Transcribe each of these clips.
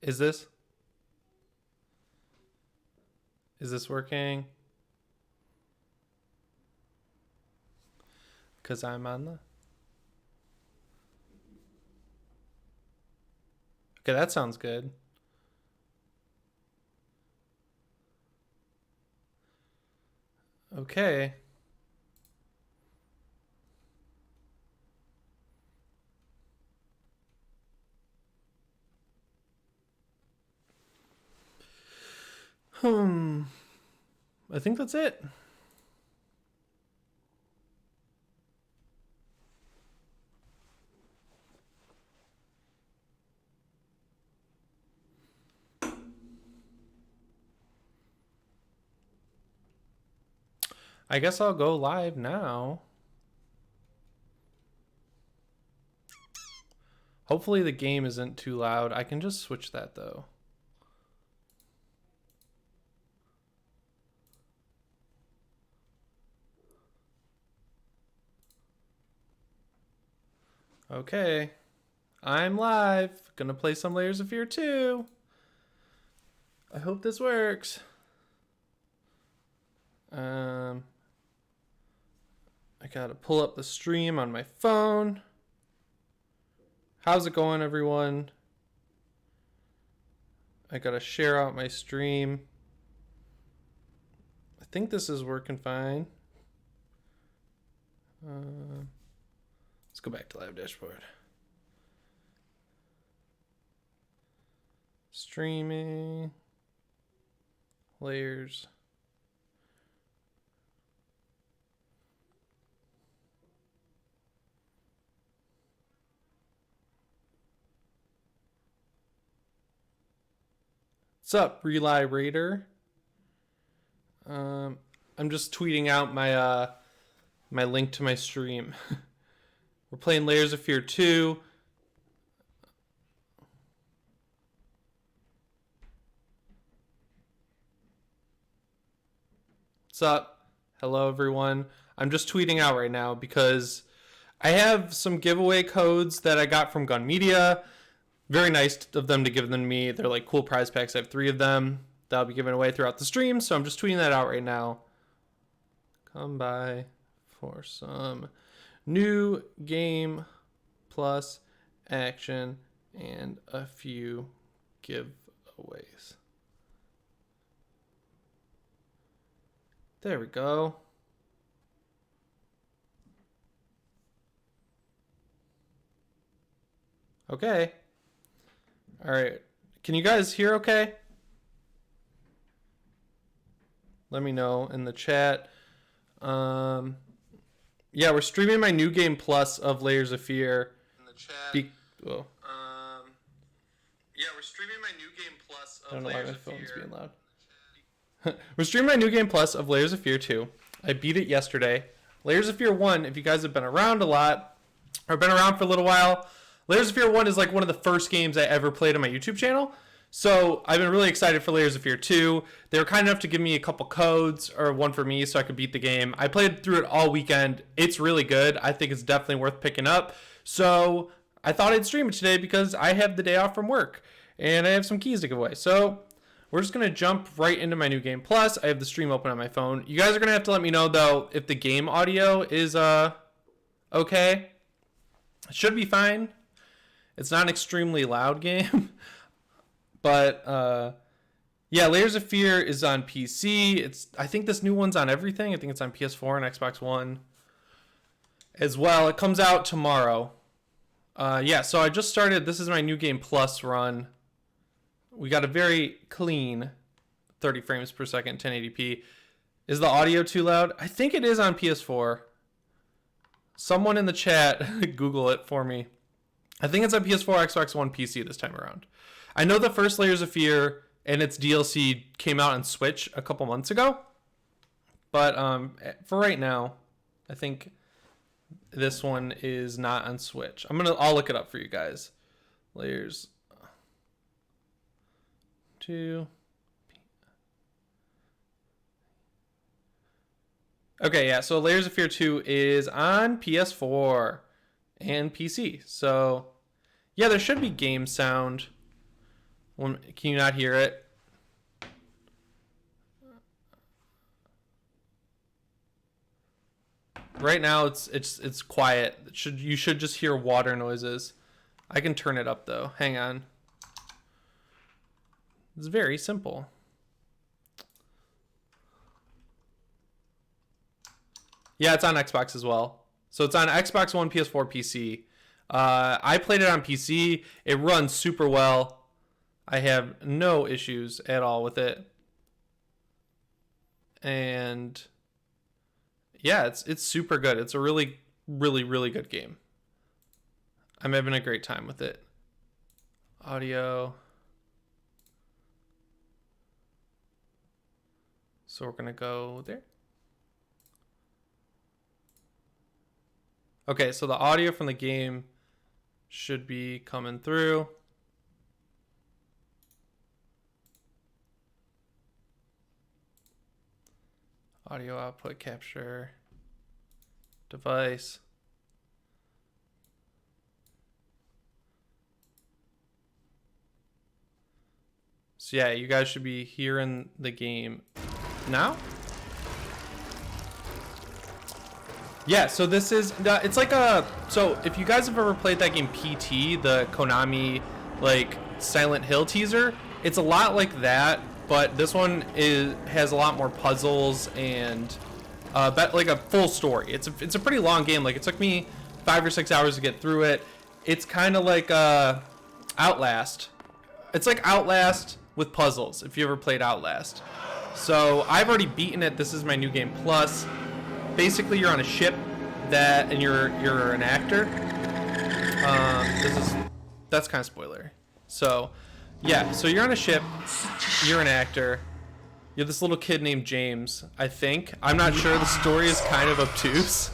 Is this? Is this working? Because I'm on the... Okay, that sounds good. Okay. I think that's it. I guess I'll go live now. Hopefully the game isn't too loud. I can just switch that though. Okay. I'm live. Gonna play some Layers of Fear 2. I hope this works. I gotta pull up the stream on my phone. How's it going, everyone? I gotta share out my stream. I think this is working fine. Let's go back to live dashboard. Streaming. Layers. What's up, Relay Raider? I'm just tweeting out my my link to my stream. We're playing Layers of Fear 2. What's up? Hello, everyone. I'm just tweeting out right now because I have some giveaway codes that I got from Gun Media. Very nice of them to give them to me. They're like cool prize packs. I have 3 of them that I'll be giving away throughout the stream. So I'm just tweeting that out right now. Come by for some new game plus action and a few giveaways. There we go. Okay. All right. Can you guys hear okay? Let me know in the chat. Yeah, we're streaming my new game plus of Layers of Fear. In the chat. Yeah, we're streaming my new game plus of Layers of Fear. I don't know why my phone's being loud. We're streaming my new game plus of Layers of Fear 2. I beat it yesterday. Layers of Fear 1, if you guys have been around a lot, or been around for a little while, Layers of Fear 1 is like one of the first games I ever played on my YouTube channel. So I've been really excited for Layers of Fear 2. They were kind enough to give me a couple codes, or one for me, so I could beat the game. I played through it all weekend. It's really good. I think it's definitely worth picking up. So I thought I'd stream it today because I have the day off from work, and I have some keys to give away. So we're just going to jump right into my new game plus. I have the stream open on my phone. You guys are going to have to let me know, though, if the game audio is okay. It should be fine. It's not an extremely loud game. But, yeah, Layers of Fear is on PC. I think this new one's on everything. I think it's on PS4 and Xbox One as well. It comes out tomorrow. Yeah, so I just started. This is my new game plus run. We got a very clean 30 frames per second, 1080p. Is the audio too loud? I think it is on PS4. Someone in the chat, Google it for me. I think it's on PS4, Xbox One, PC this time around. I know the first Layers of Fear and its DLC came out on Switch a couple months ago. But for right now, I think this one is not on Switch. I'll look it up for you guys. Layers 2. Okay, yeah, so Layers of Fear 2 is on PS4 and PC. So, yeah, there should be game sound. Can you not hear it? Right now it's quiet. You should just hear water noises. I can turn it up though. Hang on. It's very simple. Yeah, it's on Xbox as well. So it's on Xbox One, PS4, PC. I played it on PC. It runs super well. I have no issues at all with it. And yeah, it's super good. It's a really, really, really good game. I'm having a great time with it. Audio. So we're gonna go there. Okay, so the audio from the game should be coming through. Audio output capture device. So yeah, you guys should be hearing the game now. Yeah, so this is, it's like so if you guys have ever played that game PT, the Konami, like, Silent Hill teaser, it's a lot like that, but this one has a lot more puzzles and, like a full story. It's a pretty long game. Like, it took me 5 or 6 hours to get through it. It's kind of like, Outlast. It's like Outlast with puzzles, if you ever played Outlast. So, I've already beaten it. This is my New Game Plus. Basically, you're on a ship and you're an actor. That's kind of spoiler. So, yeah. So you're on a ship. You're an actor. You're this little kid named James. I think. I'm not sure. The story is kind of obtuse.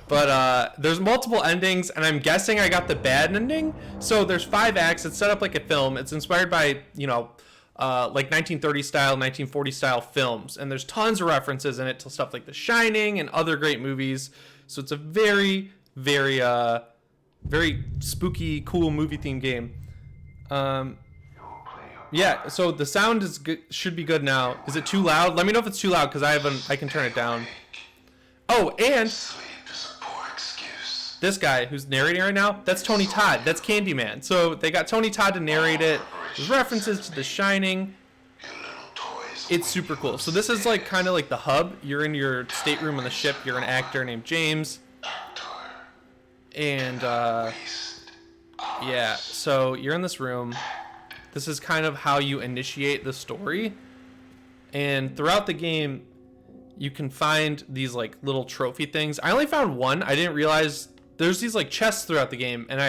But there's multiple endings, and I'm guessing I got the bad ending. So there's 5 acts. It's set up like a film. It's inspired by, like 1930 style, 1940 style films, and there's tons of references in it to stuff like The Shining and other great movies. So it's a very, very, very spooky, cool movie themed game. Yeah. So the sound is good, should be good now. Is it too loud? Let me know if it's too loud because I can turn it down. Oh, and this guy who's narrating right now, that's Tony Todd. That's Candyman. So they got Tony Todd to narrate it. There's references to The Shining. It's super cool. So this is like kind of like the hub. You're in your stateroom on the ship. You're an actor named James. And yeah, so you're in this room. This is kind of how you initiate the story. And throughout the game, you can find these like little trophy things. I only found one. I didn't realize there's these like chests throughout the game, and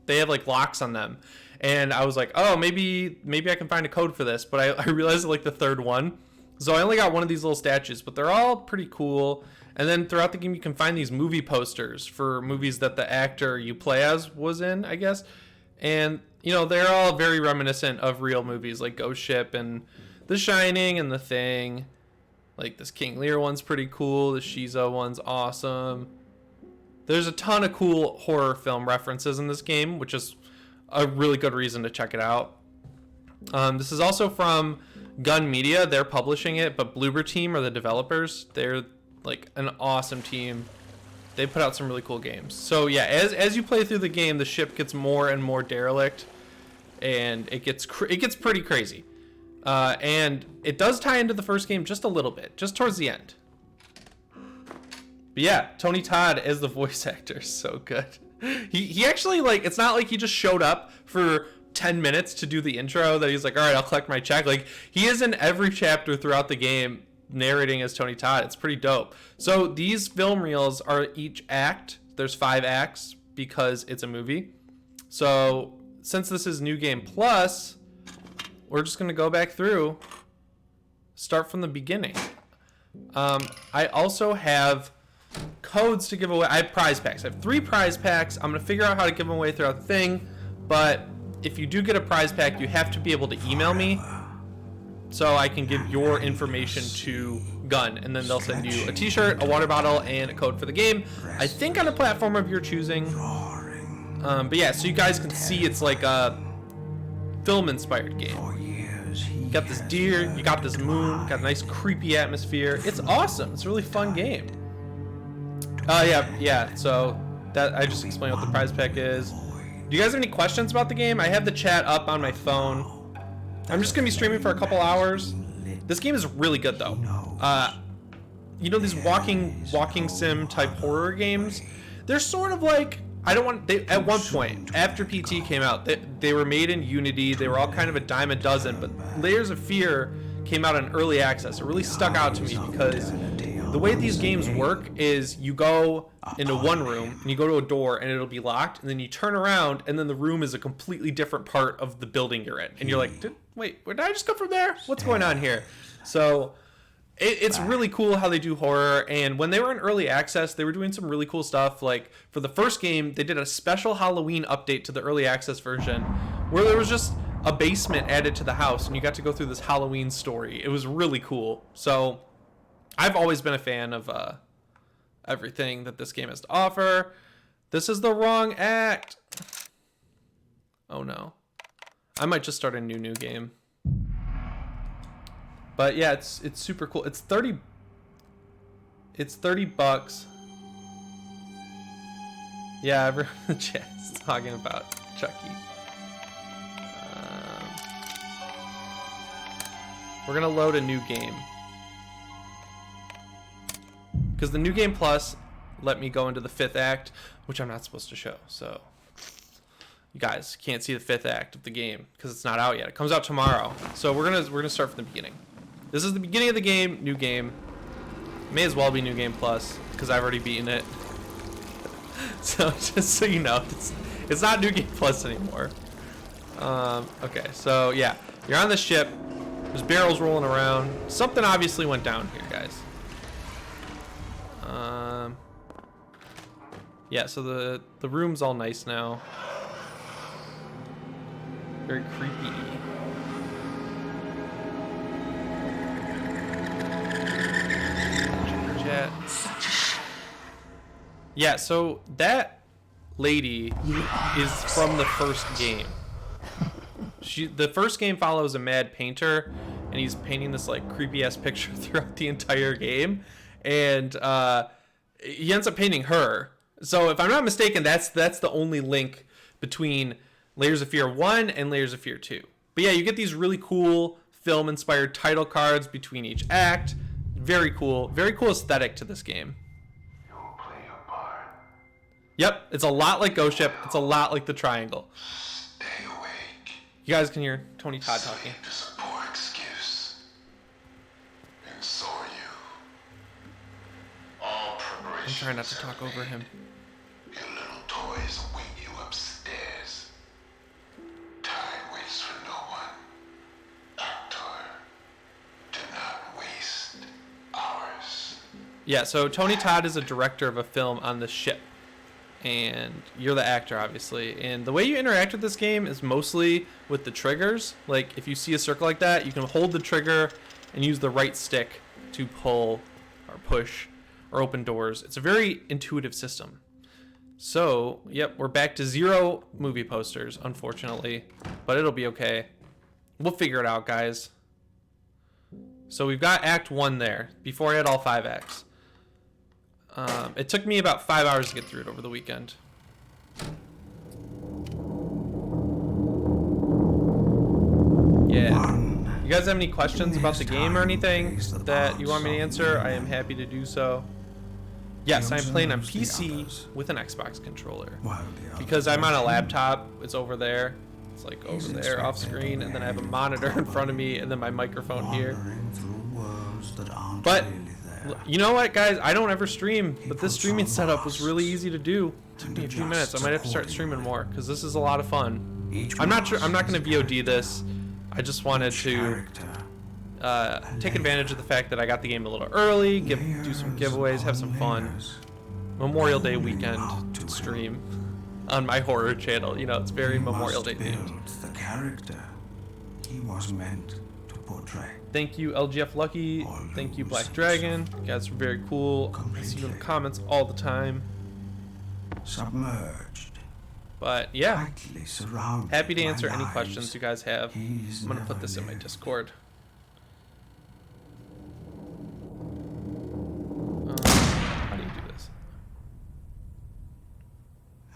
they have like locks on them. And I was like, oh, maybe I can find a code for this. But I realized like the third one. So I only got one of these little statues, but they're all pretty cool. And then throughout the game, you can find these movie posters for movies that the actor you play as was in, I guess. And, they're all very reminiscent of real movies like Ghost Ship and The Shining and The Thing. Like this King Lear one's pretty cool. The Shiza one's awesome. There's a ton of cool horror film references in this game, which is a really good reason to check it out. This is also from Gun Media. They're publishing it, but Bloober Team are the developers. They're like an awesome team. They put out some really cool games. So yeah, as you play through the game, the ship gets more and more derelict, and it gets pretty crazy. And it does tie into the first game just a little bit, just towards the end. But yeah, Tony Todd as the voice actor is so good. He actually, like, it's not like he just showed up for 10 minutes to do the intro that he's like, all right, I'll collect my check. Like, he is in every chapter throughout the game narrating as Tony Todd. It's pretty dope. So these film reels are each act. There's 5 acts because it's a movie. So since this is New Game Plus, we're just going to go back through, start from the beginning. I also have codes to give away. I have prize packs. I have 3 prize packs. I'm going to figure out how to give them away throughout the thing. But if you do get a prize pack, you have to be able to email me so I can give your information to Gun. And then they'll send you a t-shirt, a water bottle, and a code for the game. I think on a platform of your choosing. But yeah, so you guys can see it's like a film-inspired game. You got this deer, you got this moon, got a nice creepy atmosphere. It's awesome. It's a really fun game. Yeah. So that I just explained what the prize pack is. Do you guys have any questions about the game? I have the chat up on my phone. I'm just gonna be streaming for a couple hours. This game is really good though. You know these walking sim type horror games? They're sort of like, at one point after PT came out, they were made in Unity. They were all kind of a dime a dozen, but Layers of Fear came out in early access. It really stuck out to me because the way these games work is you go into one room and you go to a door and it'll be locked, and then you turn around and then the room is a completely different part of the building you're in, and you're like, wait, where did I just come from there? What's going on here? So it's really cool how they do horror. And when they were in early access, they were doing some really cool stuff. Like for the first game, they did a special Halloween update to the early access version where there was just a basement added to the house and you got to go through this Halloween story. It was really cool. So I've always been a fan of everything that this game has to offer. This is the wrong act. Oh no. I might just start a new game. But yeah, it's super cool. It's 30 bucks. Yeah, everyone in the chat's talking about Chucky. We're gonna load a new game. Because the New Game Plus let me go into the 5th act, which I'm not supposed to show. So you guys can't see the 5th act of the game because it's not out yet. It comes out tomorrow. So we're gonna start from the beginning. This is the beginning of the game, new game. May as well be New Game Plus because I've already beaten it. So just so you know, it's not New Game Plus anymore. Okay, so yeah, you're on the ship. There's barrels rolling around. Something obviously went down here, guys. Yeah, so the room's all nice now. Very creepy. Yeah, so that lady is from the first game. The first game follows a mad painter, and he's painting this like creepy ass picture throughout the entire game, and he ends up painting her. So if I'm not mistaken, that's the only link between Layers of Fear 1 and Layers of Fear 2. But yeah, you get these really cool film-inspired title cards between each act. Very cool aesthetic to this game. You'll play your part. Yep, it's a lot like Ghost Ship. It's a lot like The Triangle. Stay awake. You guys can hear Tony Todd talking. Sleep is a poor excuse. And so are you. All preparation. I'm trying not to talk over him. Your little toys await you upstairs. Time waits for no one. Actor, do not waste hours. Yeah, so Tony Todd is a director of a film on the ship. And you're the actor, obviously. And the way you interact with this game is mostly with the triggers. Like, if you see a circle like that, you can hold the trigger and use the right stick to pull or push or open doors. It's a very intuitive system. So, yep, we're back to 0 movie posters, unfortunately. But it'll be okay. We'll figure it out, guys. So we've got Act 1 there. Before I had all 5 acts. It took me about 5 hours to get through it over the weekend. Yeah. You guys have any questions about the game or anything that you want me to answer? I am happy to do so. Yes, I'm playing on PC with an Xbox controller. Because I'm on a laptop, it's over there. It's like over there off screen, and then I have a monitor in front of me, and then my microphone here. But you know what, guys? I don't ever stream, but this streaming setup was really easy to do. It took me a few minutes. I might have to start streaming more because this is a lot of fun. I'm not sure. I'm not going to VOD this. I just wanted to take advantage of the fact that I got the game a little early, do some giveaways, have some fun. Memorial Day weekend stream on my horror channel. You know, it's very Memorial Day themed. The character he was meant to portray. Thank you, LGF Lucky. Thank you, Black Dragon. You guys are very cool. I see you in the comments all the time. Submerged But yeah, tightly surrounded happy to by answer any lies questions you guys have. he's I'm gonna put never this in my lived. Discord. How do you do this?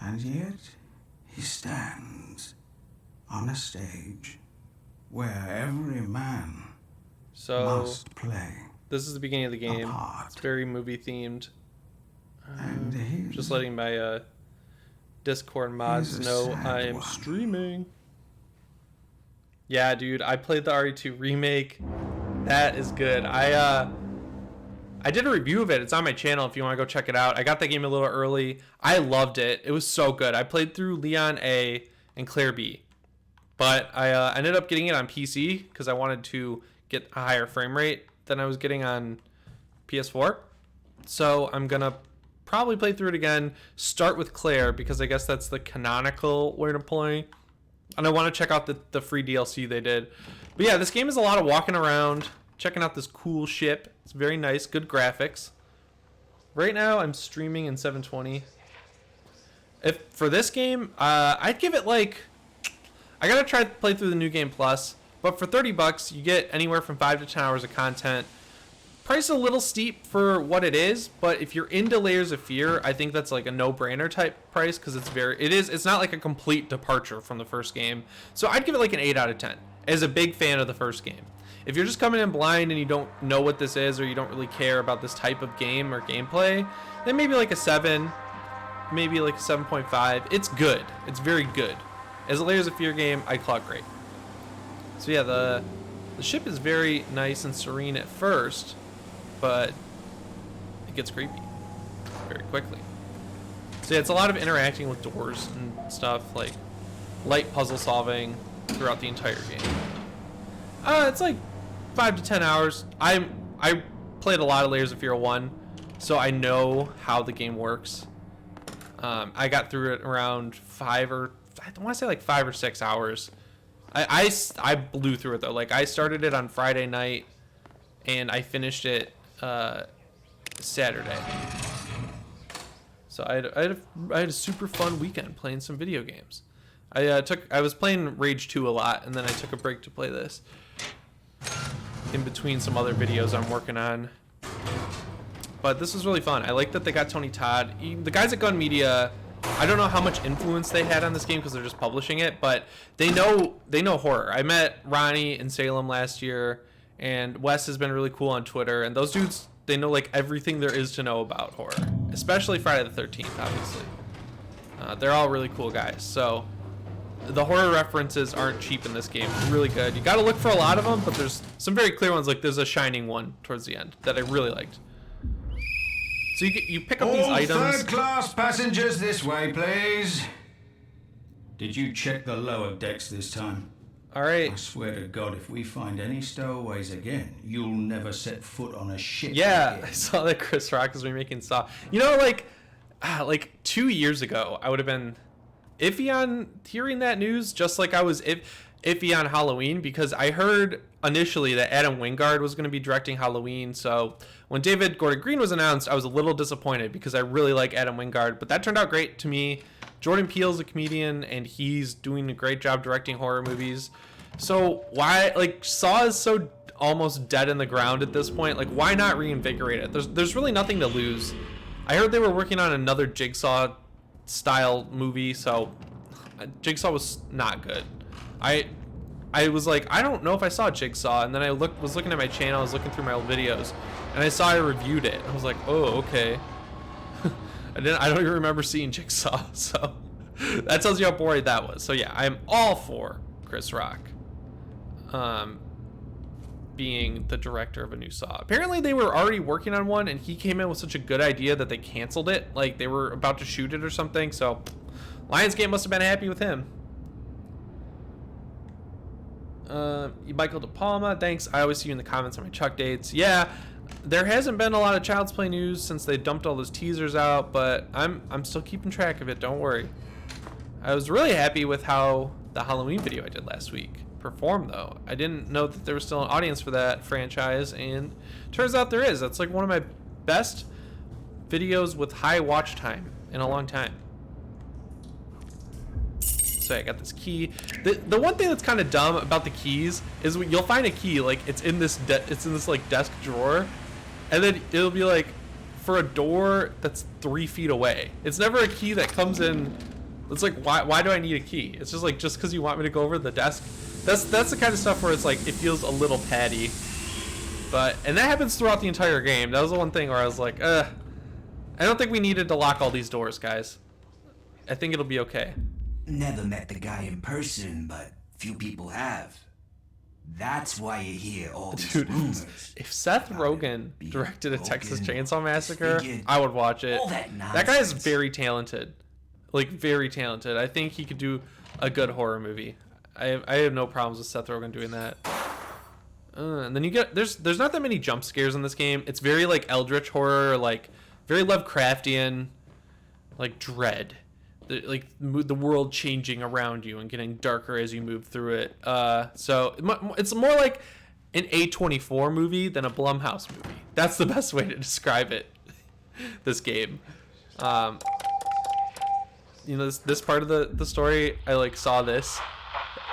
And yet he stands on a stage where every man So must play. this is the beginning of the game. part. It's very movie themed. And his Just letting my Discord mods He's a know sad I am one. streaming. Yeah, dude, I played the RE2 remake. That is good. I did a review of it. It's on my channel if you want to go check it out. I got that game a little early. I loved it. It was so good. I played through Leon A and Claire B. But I ended up getting it on PC because I wanted to get a higher frame rate than I was getting on PS4. So I'm going to probably play through it again. Start with Claire because I guess that's the canonical way to play. And I want to check out the free DLC they did. But yeah, this game is a lot of walking around, checking out this cool ship. It's very nice, good graphics. Right now, I'm streaming in 720. If for this game, I'd give it like... I gotta try to play through the New Game Plus. But for $30, you get anywhere from 5 to 10 hours of content. Price a little steep for what it is, but if you're into Layers of Fear, I think that's like a no-brainer type price because it's not like a complete departure from the first game. So I'd give it like an 8 out of 10 as a big fan of the first game. If you're just coming in blind and you don't know what this is or you don't really care about this type of game or gameplay, then maybe like a 7, maybe like a 7.5. It's good. It's very good. As a Layers of Fear game, I'd call it great. So yeah, the ship is very nice and serene at first, but it gets creepy very quickly. So yeah, it's a lot of interacting with doors and stuff, like light puzzle solving throughout the entire game. It's like 5 to 10 hours. I played a lot of Layers of Fear 1, so I know how the game works. I got through it around 5 or 6 hours. I blew through it though. Like I started it on Friday night and I finished it Saturday. So I had a super fun weekend playing some video games. I was playing Rage 2 a lot, and then I took a break to play this in between some other videos I'm working on. But this was really fun. I like that they got Tony Todd. The guys at Gun Media, I don't know how much influence they had on this game because they're just publishing it, but they know horror. I met Ronnie in Salem last year, and Wes has been really cool on Twitter, and those dudes, they know like everything there is to know about horror, especially Friday the 13th, obviously. They're all really cool guys, so the horror references aren't cheap in this game. It's really good. You gotta look for a lot of them, but there's some very clear ones, like there's a shining one towards the end that I really liked. So you pick up these items. third-class passengers this way, please. Did you check the lower decks this time? All right. I swear to God, if we find any stowaways again, you'll never set foot on a ship Yeah, again. I saw that Chris Rock is remaking Saw. You know, like 2 years ago, I would have been iffy on hearing that news, just like I was iffy on Halloween, because I heard initially that Adam Wingard was going to be directing Halloween. So when David Gordon Green was announced, I was a little disappointed because I really like Adam Wingard, but that turned out great to me. Jordan Peele's a comedian and he's doing a great job directing horror movies. So why, like, Saw is so almost dead in the ground at this point. Like, why not reinvigorate it? There's really nothing to lose. I heard they were working on another Jigsaw style movie, so Jigsaw was not good. I was like, I don't know if I saw Jigsaw, and then I was looking at my channel, I was looking through my old videos, and I saw I reviewed it. I was like, oh, okay. I don't even remember seeing Jigsaw, so that tells you how boring that was. So yeah, I'm all for Chris Rock being the director of a new Saw. Apparently they were already working on one, and he came in with such a good idea that they canceled it. Like they were about to shoot it or something, so Lionsgate must have been happy with him. Michael De Palma, thanks. I always see you in the comments on my Chuck dates. Yeah, there hasn't been a lot of Child's Play news since they dumped all those teasers out, but I'm still keeping track of it, don't worry. I was really happy with how the Halloween video I did last week performed, though. I didn't know that there was still an audience for that franchise, and turns out there is. That's like one of my best videos with high watch time in a long time. this way. I got this key. The one thing that's kind of dumb about the keys is you'll find a key like it's in this like desk drawer, and then it'll be like for a door that's 3 feet away. It's never a key that comes in. It's like, why do I need a key? It's just like, just because you want me to go over to the desk. That's the kind of stuff where it's like it feels a little patty. And that happens throughout the entire game. That was the one thing where I was like, I don't think we needed to lock all these doors, guys. I think it'll be okay. Never met the guy in person, but few people have. That's why you hear all these rumors. If Seth Rogen directed a Texas Chainsaw Massacre, I would watch it. That guy is very talented. Like, very talented. I think he could do a good horror movie. I have no problems with Seth Rogen doing that. And then you get there's not that many jump scares in this game. It's very like eldritch horror, like very Lovecraftian, like dread. The world changing around you and getting darker as you move through it. So it's more like an A24 movie than a Blumhouse movie. That's the best way to describe it. This game. You know, this part of the story, I like saw this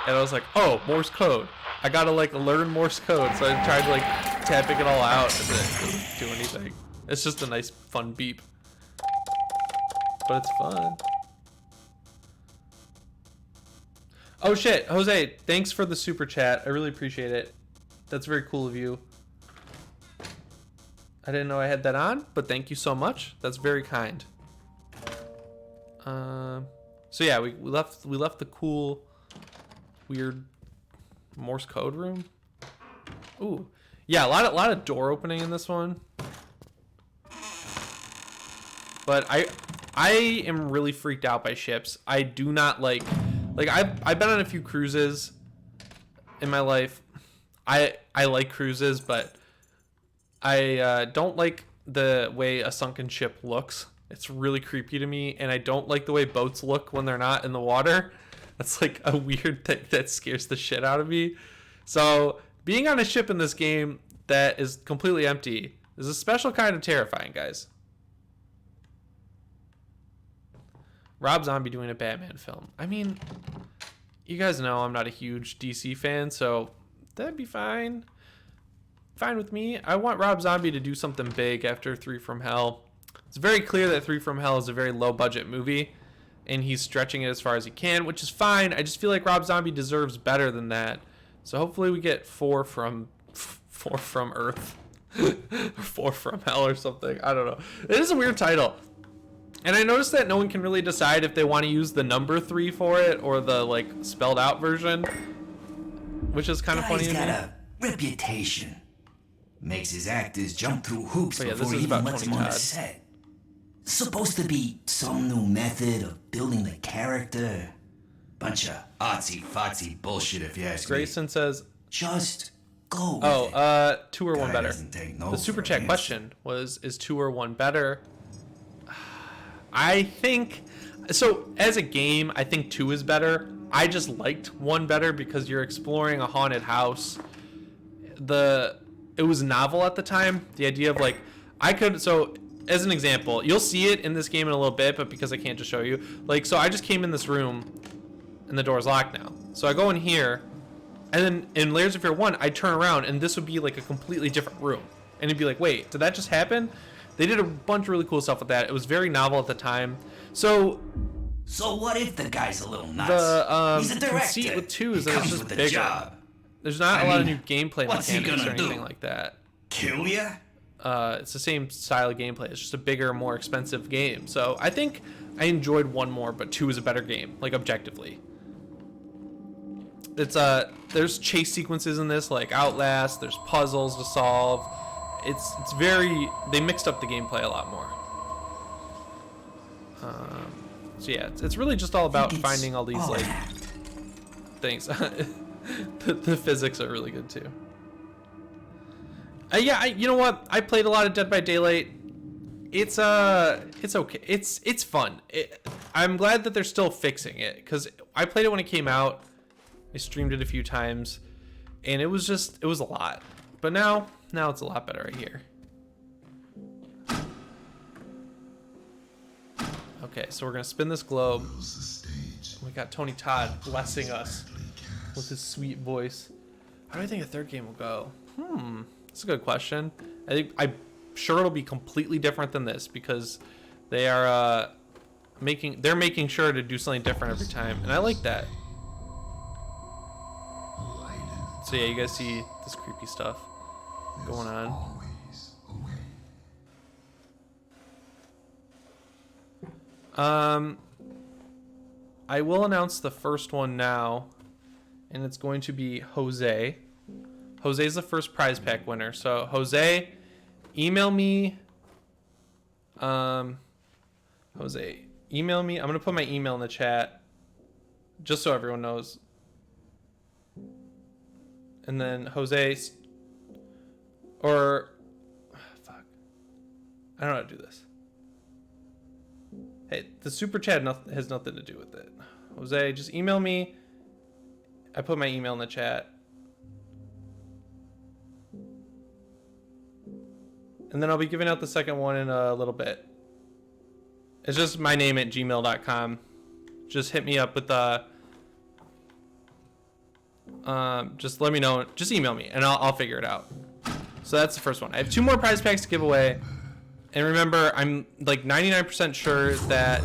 and I was like, oh, Morse code. I gotta like learn Morse code. So I tried like tapping it all out and it doesn't do anything. It's just a nice fun beep. But it's fun. Oh shit, Jose, thanks for the super chat. I really appreciate it. That's very cool of you. I didn't know I had that on, but thank you so much. That's very kind. So yeah, we left the cool, weird Morse code room. Ooh, yeah, a lot of door opening in this one. But I am really freaked out by ships. I do not like I've been on a few cruises in my life. I like cruises, but I don't like the way a sunken ship looks. It's really creepy to me, and I don't like the way boats look when they're not in the water. That's like a weird thing that scares the shit out of me. So being on a ship in this game that is completely empty is a special kind of terrifying, guys. Rob Zombie doing a Batman film. I mean, you guys know I'm not a huge DC fan, so that'd be fine. Fine with me. I want Rob Zombie to do something big after 3 from Hell. It's very clear that 3 from Hell is a very low budget movie, and he's stretching it as far as he can, which is fine. I just feel like Rob Zombie deserves better than that. So hopefully we get 4 from Earth or 4 from Hell or something. I don't know. It is a weird title. And I noticed that no one can really decide if they want to use the number 3 for it or the like spelled out version, which is kind of funny to me. He's got a reputation. Makes his actors jump through hoops yeah, before he even lets them on the set. Supposed to be some new method of building the character. Bunch of artsy-fartsy bullshit, if you ask me. Grayson says, just go with it. 2 or 1 better. No the super chat question was, is 2 or 1 better? I think so. As a game, I think 2 is better. I just liked 1 better because you're exploring a haunted house. It was novel at the time. The idea of like so as an example, you'll see it in this game in a little bit, but because I can't just show you, like, so I just came in this room and the door's locked now. So I go in here, and then in Layers of Fear 1, I turn around and this would be like a completely different room. And it'd be like, wait, did that just happen? They did a bunch of really cool stuff with that. It was very novel at the time. So what if the guy's a little nuts? The He's a director. conceit with 2 is that it's just bigger. Job. There's not a lot of new gameplay mechanics or anything like that. Kill ya? It's the same style of gameplay. It's just a bigger, more expensive game. So I think I enjoyed 1 more, but 2 is a better game, like objectively. It's there's chase sequences in this, like Outlast. There's puzzles to solve. It's very, they mixed up the gameplay a lot more. So yeah, it's really just all about finding all these like things. The physics are really good too. Yeah, you know what? I played a lot of Dead by Daylight. It's okay. It's fun. I'm glad that they're still fixing it because I played it when it came out. I streamed it a few times, and it was a lot. But now it's a lot better right here. Okay, so we're gonna spin this globe. We got Tony Todd blessing us with his sweet voice. How do I think a third game will go? That's a good question. I'm sure it'll be completely different than this because they are making sure to do something different every time, and I like that. So yeah, you guys see this creepy stuff going on. I will announce the first one now, and it's going to be Jose. Jose is the first prize pack winner. So Jose, email me. Jose, email me. I'm gonna put my email in the chat, just so everyone knows. And then Jose, or fuck, I don't know how to do this. Hey, the super chat has nothing to do with it. Jose, just email me. I put my email in the chat. And then I'll be giving out the second one in a little bit. It's just my name at gmail.com. Just hit me up with the... just let me know. Just email me and I'll figure it out. So that's the first one. I have 2 more prize packs to give away. And remember, I'm like 99% sure that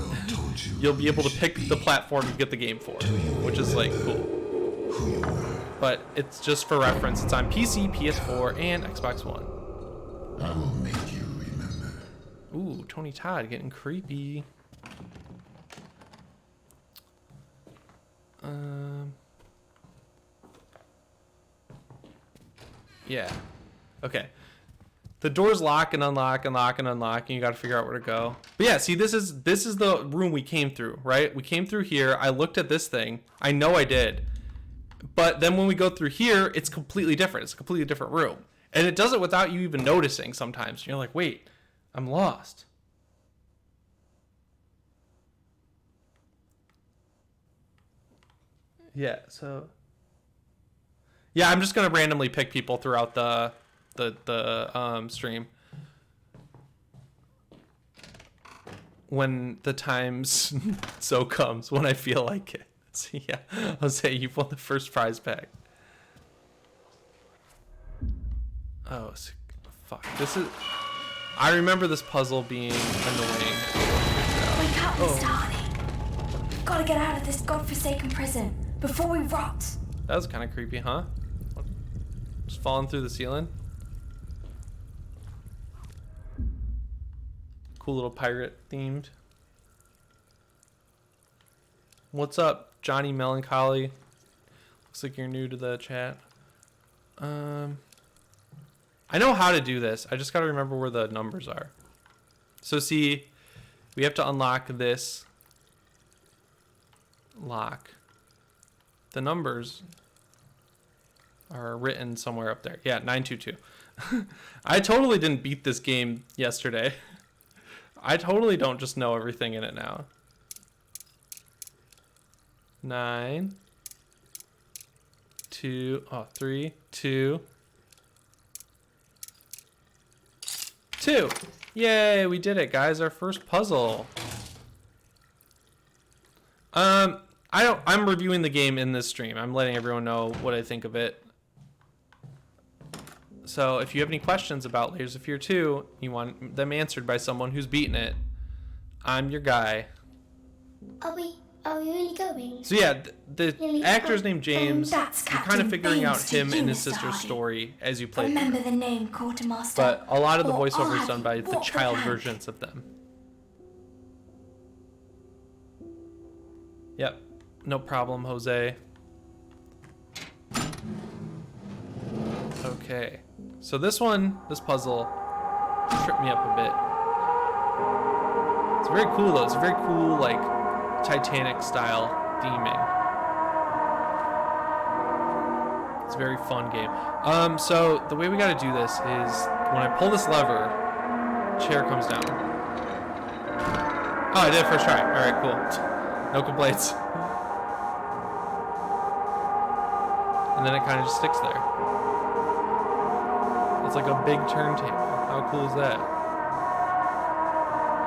you'll be able to pick the platform you get the game for, which is like cool. But it's just for reference. It's on PC, PS4, and Xbox One. I will make you remember. Ooh, Tony Todd getting creepy. Yeah. Okay. The doors lock and unlock and lock and unlock, and you got to figure out where to go. But yeah, see, this is the room we came through, right? We came through here. I looked at this thing. I know I did. But then when we go through here, it's completely different. It's a completely different room. And it does it without you even noticing sometimes. You're like, wait, I'm lost. Yeah, so... Yeah, I'm just going to randomly pick people throughout the stream when the times so comes, when I feel like it. So yeah, Jose, you've won the first prize pack. Oh fuck, this is... I remember this puzzle being annoying. Wake up, Mr. Hardy. We've got to get out of this godforsaken prison before we rot. That was kind of creepy, huh? Just falling through the ceiling. Cool little pirate themed. What's up, Johnny Melancholy? Looks like you're new to the chat. I know how to do this. I just got to remember where the numbers are. So see, we have to unlock this lock. The numbers are written somewhere up there. Yeah, 922. I totally didn't beat this game yesterday. I totally don't just know everything in it now. 9 2 3 2 2. Yay, we did it, guys. Our first puzzle. I'm reviewing the game in this stream. I'm letting everyone know what I think of it. So if you have any questions about Layers of Fear 2, you want them answered by someone who's beaten it, I'm your guy. Are we really going? So yeah, the actor's named James. You're kind of figuring out him and his sister's story as you play. Remember the name, Quartermaster. But a lot of the voiceover is done by the child versions of them. Yep, no problem, Jose. Okay, so this puzzle tripped me up a bit. It's very cool though. It's a very cool, like, Titanic style theming. It's a very fun game. So the way we gotta do this is when I pull this lever, chair comes down. Oh, I did it first try. Alright, cool. No complaints. And then it kind of just sticks there. It's like a big turntable. How cool is that?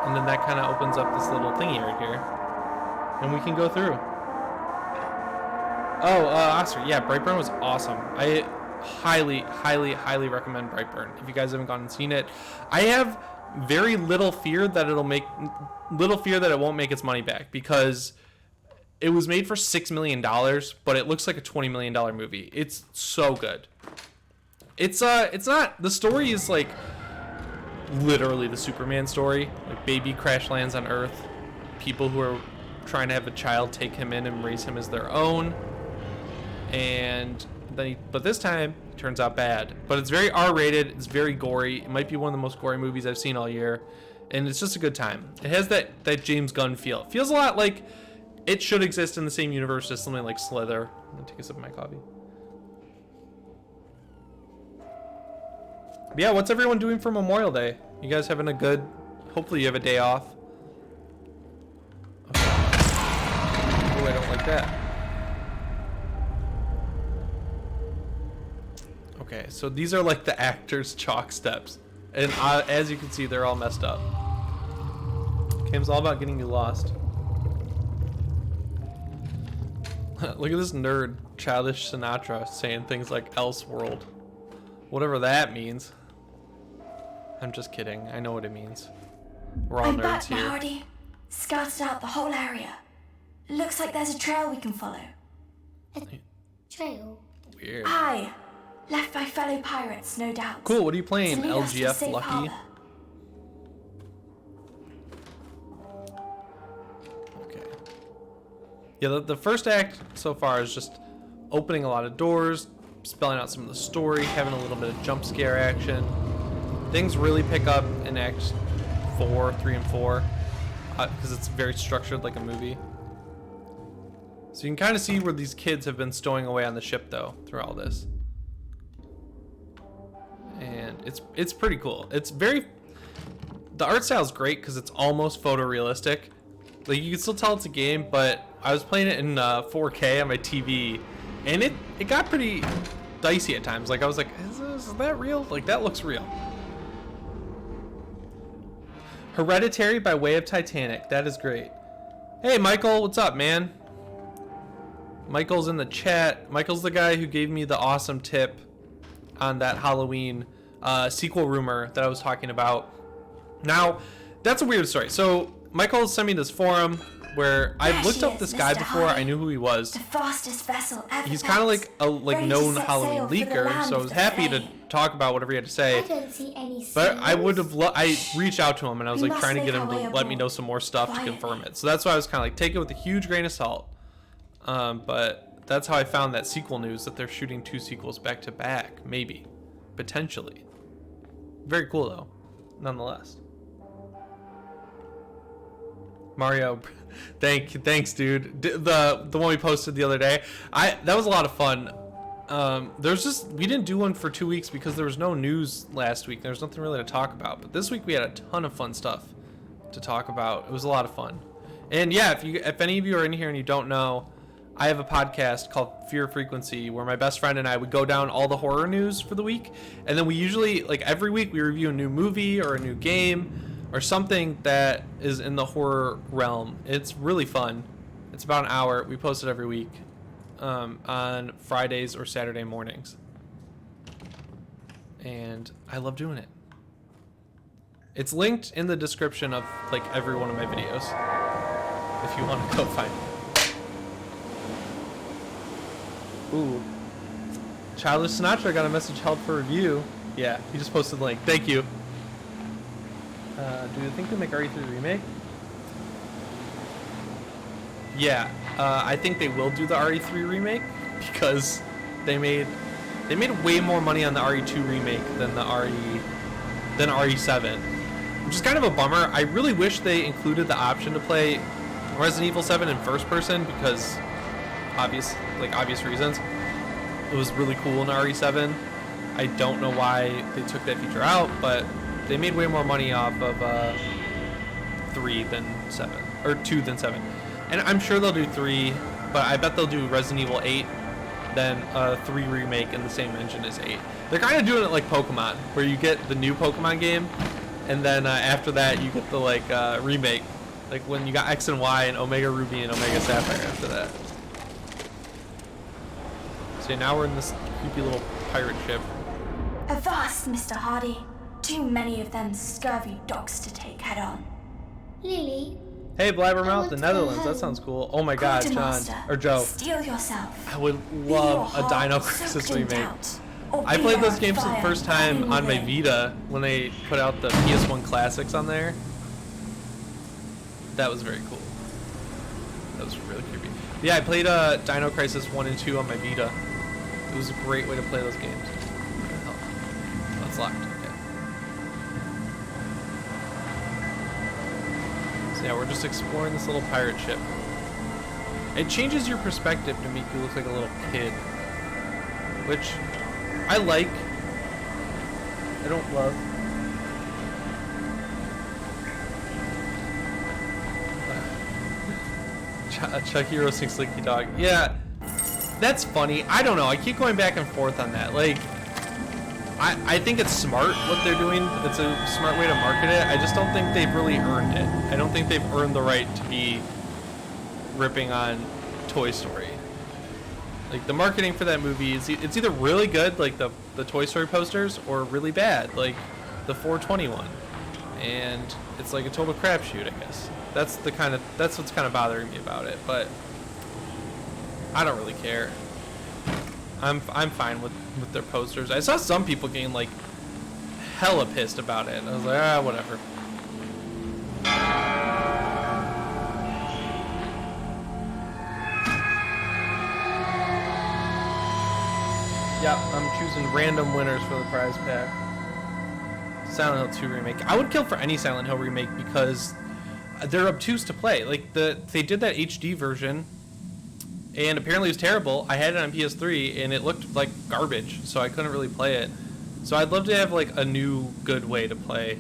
And then that kind of opens up this little thingy right here. And we can go through. Oh, Oscar. Yeah, Brightburn was awesome. I highly recommend Brightburn. If you guys haven't gone and seen it, I have very little fear that it won't make its money back, because it was made for $6 million, but it looks like a $20 million movie. It's so good. It's not, the story is like literally the Superman story. Like, baby crash lands on Earth. People who are trying to have a child take him in and raise him as their own. And then but this time it turns out bad. But it's very R-rated. It's very gory. It might be one of the most gory movies I've seen all year. And it's just a good time. It has that James Gunn feel. It feels a lot like it should exist in the same universe as something like Slither. I'm gonna take a sip of my coffee. But yeah, what's everyone doing for Memorial Day? You guys having a good... Hopefully you have a day off. Okay. Oh, I don't like that. Okay, so these are like the actors' chalk steps. And as you can see, they're all messed up. Game's all about getting you lost. Look at this nerd, Childish Sinatra, saying things like Elseworld. Whatever that means. I'm just kidding. I know what it means. We're all I'm nerds back, here. Hardy. Scouted out the whole area. Looks like there's a trail we can follow. Trail. Weird. Aye. Left by fellow pirates, no doubt. Cool, what are you playing, To lead us to LGF safe Lucky? harbor. Okay. Yeah, the first act so far is just opening a lot of doors, spelling out some of the story, having a little bit of jump scare action. Things really pick up in Act 4, 3, and 4, because it's very structured like a movie. So you can kind of see where these kids have been stowing away on the ship, though, through all this. And it's pretty cool. It's very... The art style is great because it's almost photorealistic. Like, you can still tell it's a game, but I was playing it in 4K on my TV, and it got pretty dicey at times. Like, I was like, is that real? Like, that looks real. Hereditary by way of Titanic. That is great. Hey, Michael, what's up, man? Michael's in the chat. Michael's the guy who gave me the awesome tip on that Halloween sequel rumor that I was talking about. Now, that's a weird story. So, Michael sent me this forum where I've looked up this guy before. I knew who he was. The fastest vessel ever. He's kind of like a ready to known set Halloween sail for the leaker, land so I of was the happy to Fae. talk about whatever he had to I say. don't see any But I would sails. have I reached out to him and I was We like must trying to make get him our way to let me aboard. know some more stuff to Quietly. confirm it. So that's why I was kind of like, take it with a huge grain of salt. But that's how I found that sequel news, that they're shooting 2 sequels back to back, maybe, potentially. Very cool though, nonetheless. Mario, thanks, dude. The one we posted the other day, that was a lot of fun. We didn't do one for 2 weeks because there was no news last week. There was nothing really to talk about. But this week we had a ton of fun stuff to talk about. It was a lot of fun. And yeah, if any of you are in here and you don't know, I have a podcast called Fear Frequency where my best friend and I would go down all the horror news for the week. And then we usually, like every week, we review a new movie or a new game or something that is in the horror realm. It's really fun. It's about an hour. We post it every week on Fridays or Saturday mornings. And I love doing it. It's linked in the description of like every one of my videos if you want to go find it. Ooh. Childish Sinatra got a message held for review. Yeah, he just posted the link. Thank you. Do you think they'll make RE3 remake? Yeah, I think they will do the RE3 remake because they made way more money on the RE2 remake than the RE7, which is kind of a bummer. I really wish they included the option to play Resident Evil 7 in first person because obvious reasons. It was really cool in RE7. I don't know why they took that feature out, but they made way more money off of 3 than 7, or 2 than 7. And I'm sure they'll do 3, but I bet they'll do Resident Evil 8, then 3 remake in the same engine as 8. They're kind of doing it like Pokemon, where you get the new Pokemon game, and then after that you get the like remake, like when you got X and Y and Omega Ruby and Omega Sapphire after that. So now we're in this creepy little pirate ship. Avast, Mr. Hardy. Too many of them scurvy dogs to take head on. Lily, Hey, Blabbermouth, the want to go Netherlands. That home. sounds cool. Oh my God, John Quartermaster, or Joe. Steel yourself. I would Be love your a Dino heart Crisis soaked in remake. doubt, or I be played there those games for the fire first time burning on my within. Vita when they put out the PS1 classics on there. That was very cool. That was really creepy. Yeah, I played Dino Crisis 1 and 2 on my Vita. It was a great way to play those games. Oh, that's locked. Okay. So yeah, we're just exploring this little pirate ship. It changes your perspective to make you look like a little kid, which I like. I don't love. Chucky roasting Slinky Dog. Yeah, that's funny. I don't know. I keep going back and forth on that. Like, I think it's smart what they're doing. It's a smart way to market it. I just don't think they've really earned it. I don't think they've earned the right to be ripping on Toy Story. Like, the marketing for that movie is it's either really good, like the Toy Story posters, or really bad, like the 421. And it's like a total crapshoot, I guess. That's what's kind of bothering me about it. But I don't really care. I'm fine with their posters. I saw some people getting like hella pissed about it. I was like, whatever. Yep, I'm choosing random winners for the prize pack. Silent Hill 2 remake. I would kill for any Silent Hill remake because they're obtuse to play. Like they did that HD version, and apparently it was terrible. I had it on PS3 and it looked like garbage, so I couldn't really play it. So I'd love to have like a new good way to play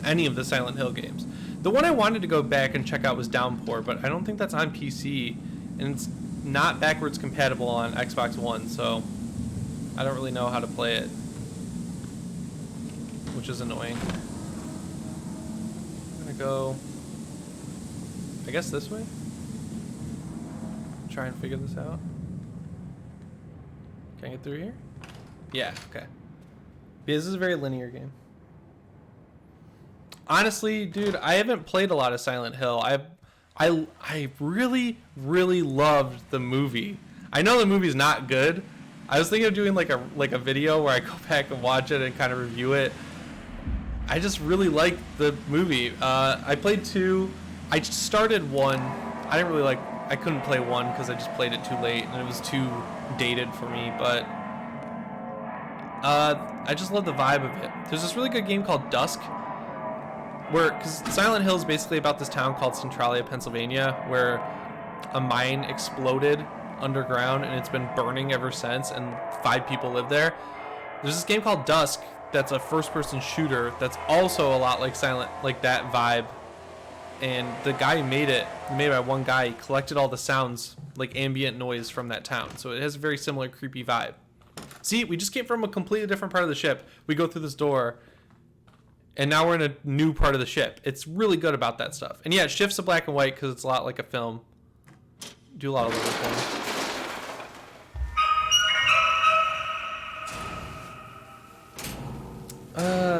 any of the Silent Hill games. The one I wanted to go back and check out was Downpour, but I don't think that's on PC, and it's not backwards compatible on Xbox One, so I don't really know how to play it, which is annoying. I'm gonna go, I guess, this way. Try and figure this out. Can I get through here? Yeah, okay. Yeah, this is a very linear game. Honestly, dude, I haven't played a lot of Silent Hill. I really, really loved the movie. I know the movie's not good. I was thinking of doing like a video where I go back and watch it and kind of review it. I just really liked the movie. I played 2. I started 1. I didn't really like. I couldn't play 1 because I just played it too late and it was too dated for me. But I just love the vibe of it. There's this really good game called Dusk, because Silent Hill is basically about this town called Centralia, Pennsylvania, where a mine exploded underground and it's been burning ever since, and 5 people live there. There's this game called Dusk that's a first-person shooter that's also a lot like that vibe. And the guy who made it, made by one guy, collected all the sounds, like ambient noise from that town. So it has a very similar creepy vibe. See, we just came from a completely different part of the ship. We go through this door, and now we're in a new part of the ship. It's really good about that stuff. And yeah, it shifts to black and white because it's a lot like a film. Do a lot of little things.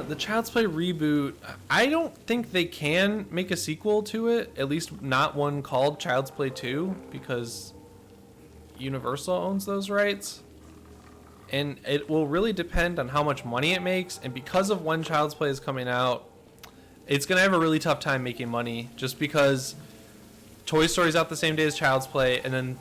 The Child's Play reboot, I don't think they can make a sequel to it, at least not one called Child's Play 2, because Universal owns those rights. And it will really depend on how much money it makes, and because of when Child's Play is coming out, it's going to have a really tough time making money, just because Toy Story's out the same day as Child's Play, and then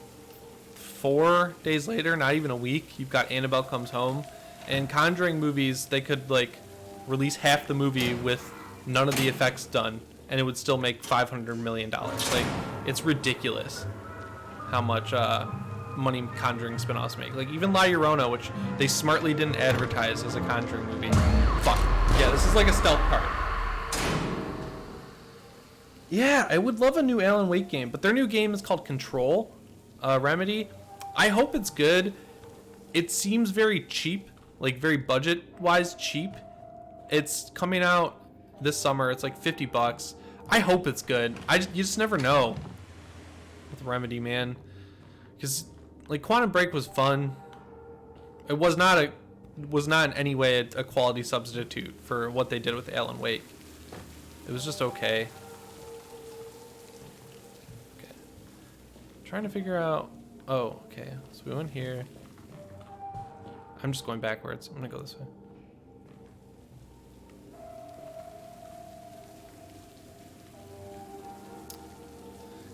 4 days later, not even a week, you've got Annabelle Comes Home. And Conjuring movies, they could like release half the movie with none of the effects done, and it would still make $500 million. Like, it's ridiculous how much money Conjuring spin-offs make. Like, even La Llorona, which they smartly didn't advertise as a Conjuring movie. Fuck. Yeah, this is like a stealth part. Yeah, I would love a new Alan Wake game, but their new game is called Control, Remedy. I hope it's good. It seems very cheap, like very budget-wise cheap. It's coming out this summer. It's like $50. I hope it's good. You just never know with Remedy, man. Because like Quantum Break was fun, It was not in any way a quality substitute for what they did with Alan Wake. It was just okay. Okay. Trying to figure out. Oh, okay. So we went here. I'm just going backwards. I'm gonna go this way.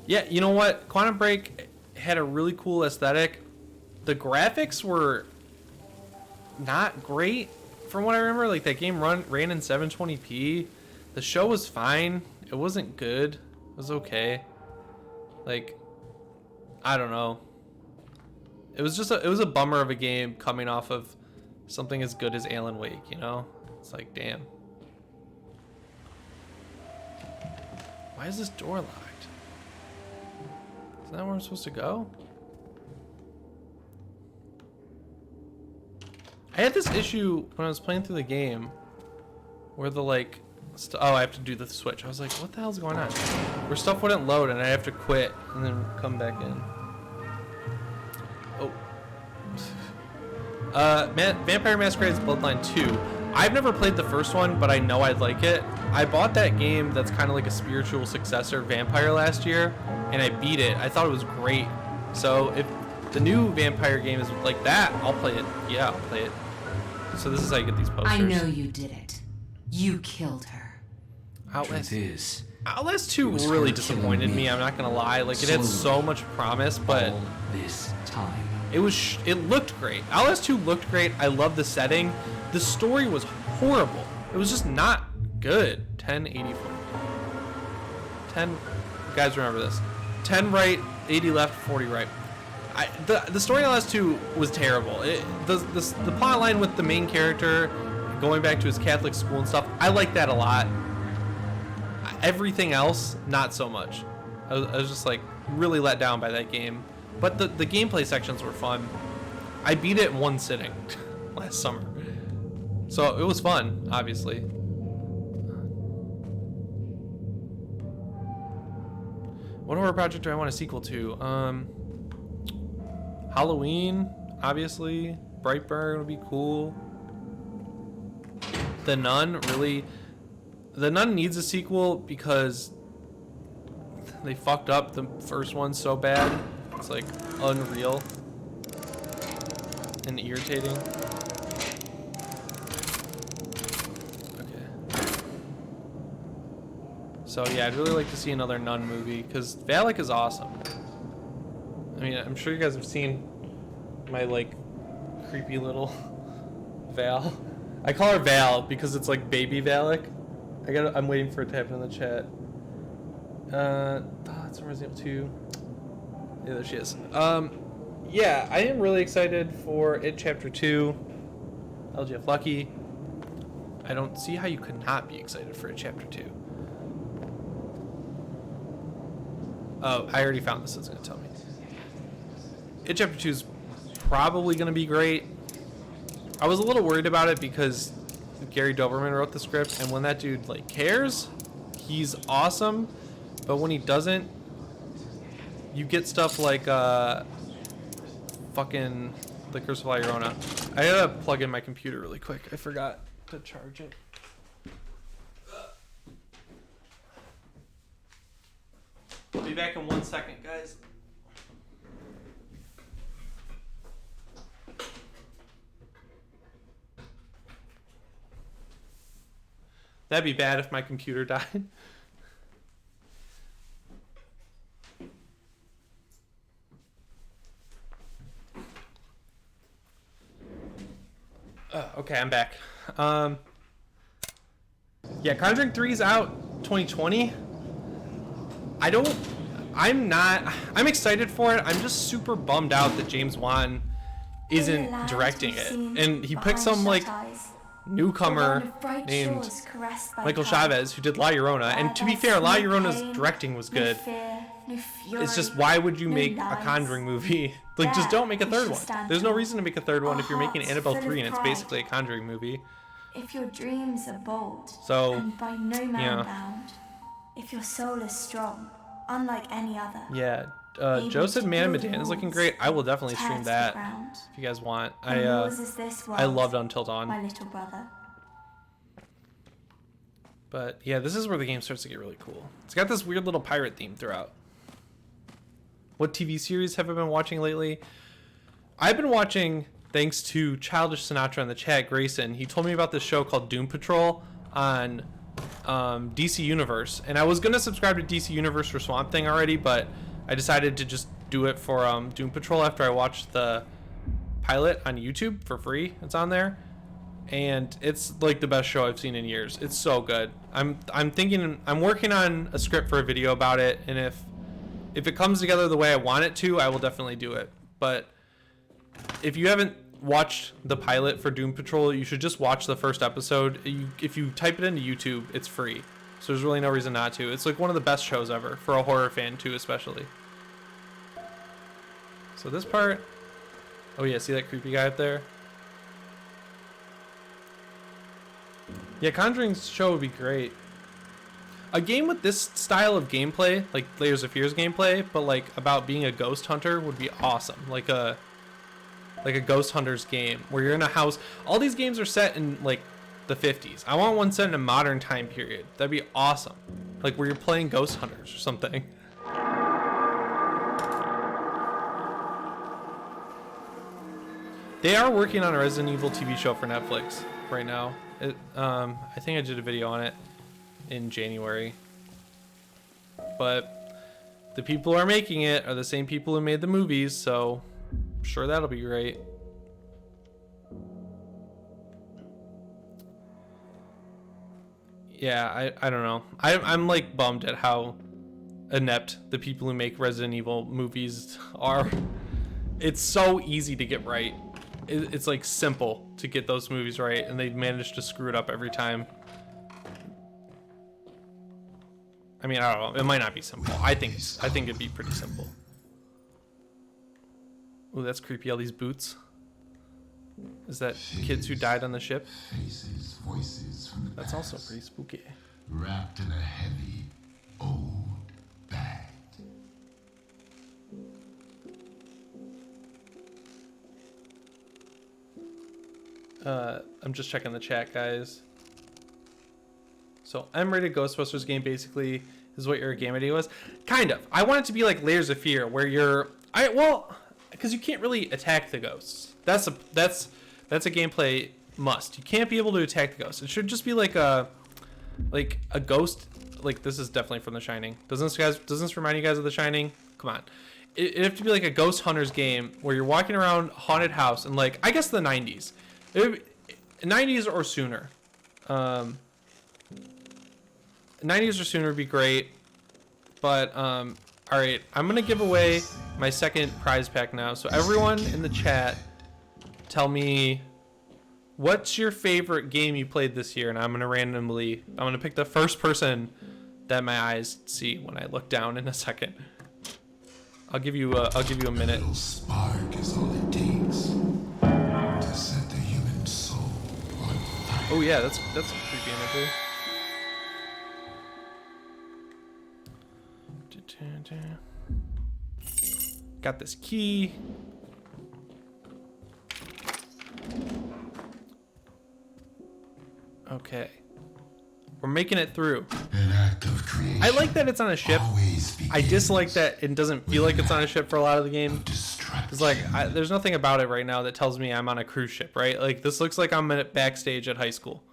Yeah, you know what? Quantum Break had a really cool aesthetic. The graphics were not great from what I remember. Like, that game ran in 720p. The show was fine. It wasn't good. It was okay. Like, I don't know. It was a bummer of a game coming off of something as good as Alan Wake, you know? It's like, damn. Why is this door locked? Is that where I'm supposed to go? I had this issue when I was playing through the game where the like oh, I have to do the switch. I was like, what the hell's going on? Where stuff wouldn't load and I have to quit and then come back in. Oh. Vampire Masquerade's Bloodline 2. I've never played the first one, but I know I'd like it. I bought that game that's kind of like a spiritual successor, Vampire, last year, and I beat it. I thought it was great. So if the new Vampire game is like that, I'll play it. Yeah, I'll play it. So this is how you get these posters. I know you did it. You killed her. Outlast 2 really disappointed me. I'm not gonna lie. Like, it had so much promise, but this time it looked great. Outlast 2 looked great. I love the setting. The story was horrible. It was just not good. 1084. 10 guys, remember this. 10 right, 80 left, 40 right. The story in Outlast 2 was terrible. The plot line with the main character going back to his Catholic school and stuff, I like that a lot. Everything else, not so much. I was just like really let down by that game. But the gameplay sections were fun. I beat it in one sitting last summer. So it was fun, obviously. What horror project do I want a sequel to? Halloween, obviously. Brightburn would be cool. The Nun, really. The Nun needs a sequel because they fucked up the first one so bad. It's like unreal and irritating. Okay. So yeah, I'd really like to see another Nun movie because Valak is awesome. I mean, I'm sure you guys have seen my like creepy little Val. I call her Val because it's like baby Valak. I'm waiting for it to happen in the chat. It's from Resident Evil 2. Yeah, there she is. Yeah, I am really excited for It Chapter 2. LGF Lucky. I don't see how you could not be excited for It Chapter 2. Oh, I already found this. It's going to tell me. It Chapter 2 is probably going to be great. I was a little worried about it because Gary Doberman wrote the script, and when that dude like cares, he's awesome. But when he doesn't, you get stuff like fucking the Curse of La Llorona. I gotta plug in my computer really quick. I forgot to charge it. I'll be back in 1 second, guys. That'd be bad if my computer died. Okay, I'm back. Yeah, Conjuring 3 is out 2020. I'm excited for it. I'm just super bummed out that James Wan isn't directing it. And he picked some like newcomer named Michael Chavez who did La Llorona. And to be fair, La Llorona's directing was good. It's just, why would you make a Conjuring movie? Like, just don't make a third one. There's no reason to make a third one if you're making Annabelle 3 and it's basically a Conjuring movie. If your dreams are bold So, and by no man bound, if your soul is strong, unlike any other, yeah, Joe said Man of Medan is looking great. I will definitely stream that if you guys want. I loved Until Dawn. My little brother. But yeah, this is where the game starts to get really cool. It's got this weird little pirate theme throughout. What TV series have I been watching lately? I've been watching, thanks to Childish Sinatra in the chat, Grayson. He told me about this show called Doom Patrol on DC Universe. And I was going to subscribe to DC Universe for Swamp Thing already, but I decided to just do it for Doom Patrol after I watched the pilot on YouTube for free. It's on there. And it's like the best show I've seen in years. It's so good. I'm working on a script for a video about it, and if it comes together the way I want it to, I will definitely do it. But if you haven't watched the pilot for Doom Patrol, you should just watch the first episode. If you type it into YouTube, it's free. So there's really no reason not to. It's like one of the best shows ever, for a horror fan too, especially. So this part, oh yeah, see that creepy guy up there? Yeah, Conjuring's show would be great. A game with this style of gameplay, like Layers of Fear's gameplay, but like about being a ghost hunter would be awesome. Like a Ghost Hunters game where you're in a house. All these games are set in like the 50s. I want one set in a modern time period. That'd be awesome. Like where you're playing Ghost Hunters or something. They are working on a Resident Evil TV show for Netflix right now. I think I did a video on it in January. But the people who are making it are the same people who made the movies, so I'm sure that'll be great. Yeah, I don't know. I'm like bummed at how inept the people who make Resident Evil movies are. It's so easy to get right. It's like simple to get those movies right, and they manage to screw it up every time. I mean, I don't know. It might not be simple. I think it'd be pretty simple. Ooh, that's creepy. All these boots. Is that kids who died on the ship? Faces, voices from the That's past, also pretty spooky. wrapped in a heavy, old bag. I'm just checking the chat, guys. So M-rated Ghostbusters game basically is what your game idea was. Kind of. I want it to be like Layers of Fear, where because you can't really attack the ghosts. That's a gameplay must. You can't be able to attack the ghosts. It should just be like a ghost. Like this is definitely from The Shining. Doesn't this remind you guys of The Shining? Come on. It'd have to be like a ghost hunters game where you're walking around a haunted house and like I guess the 90s. 90s or sooner. 90s or sooner would be great. But all right, I'm gonna give away my second prize pack now. So everyone in the chat, tell me what's your favorite game you played this year, and I'm gonna pick the first person that my eyes see when I look down in a second. I'll give you a minute. A little spark is all it takes to set the human soul on fire. Oh yeah, that's creepy imagery. Got this key. Okay. We're making it through. An act of creation. I like that it's on a ship. I dislike that it doesn't feel like it's on a ship for a lot of the game. It's like, there's nothing about it right now that tells me I'm on a cruise ship, right? Like, this looks like I'm backstage at high school.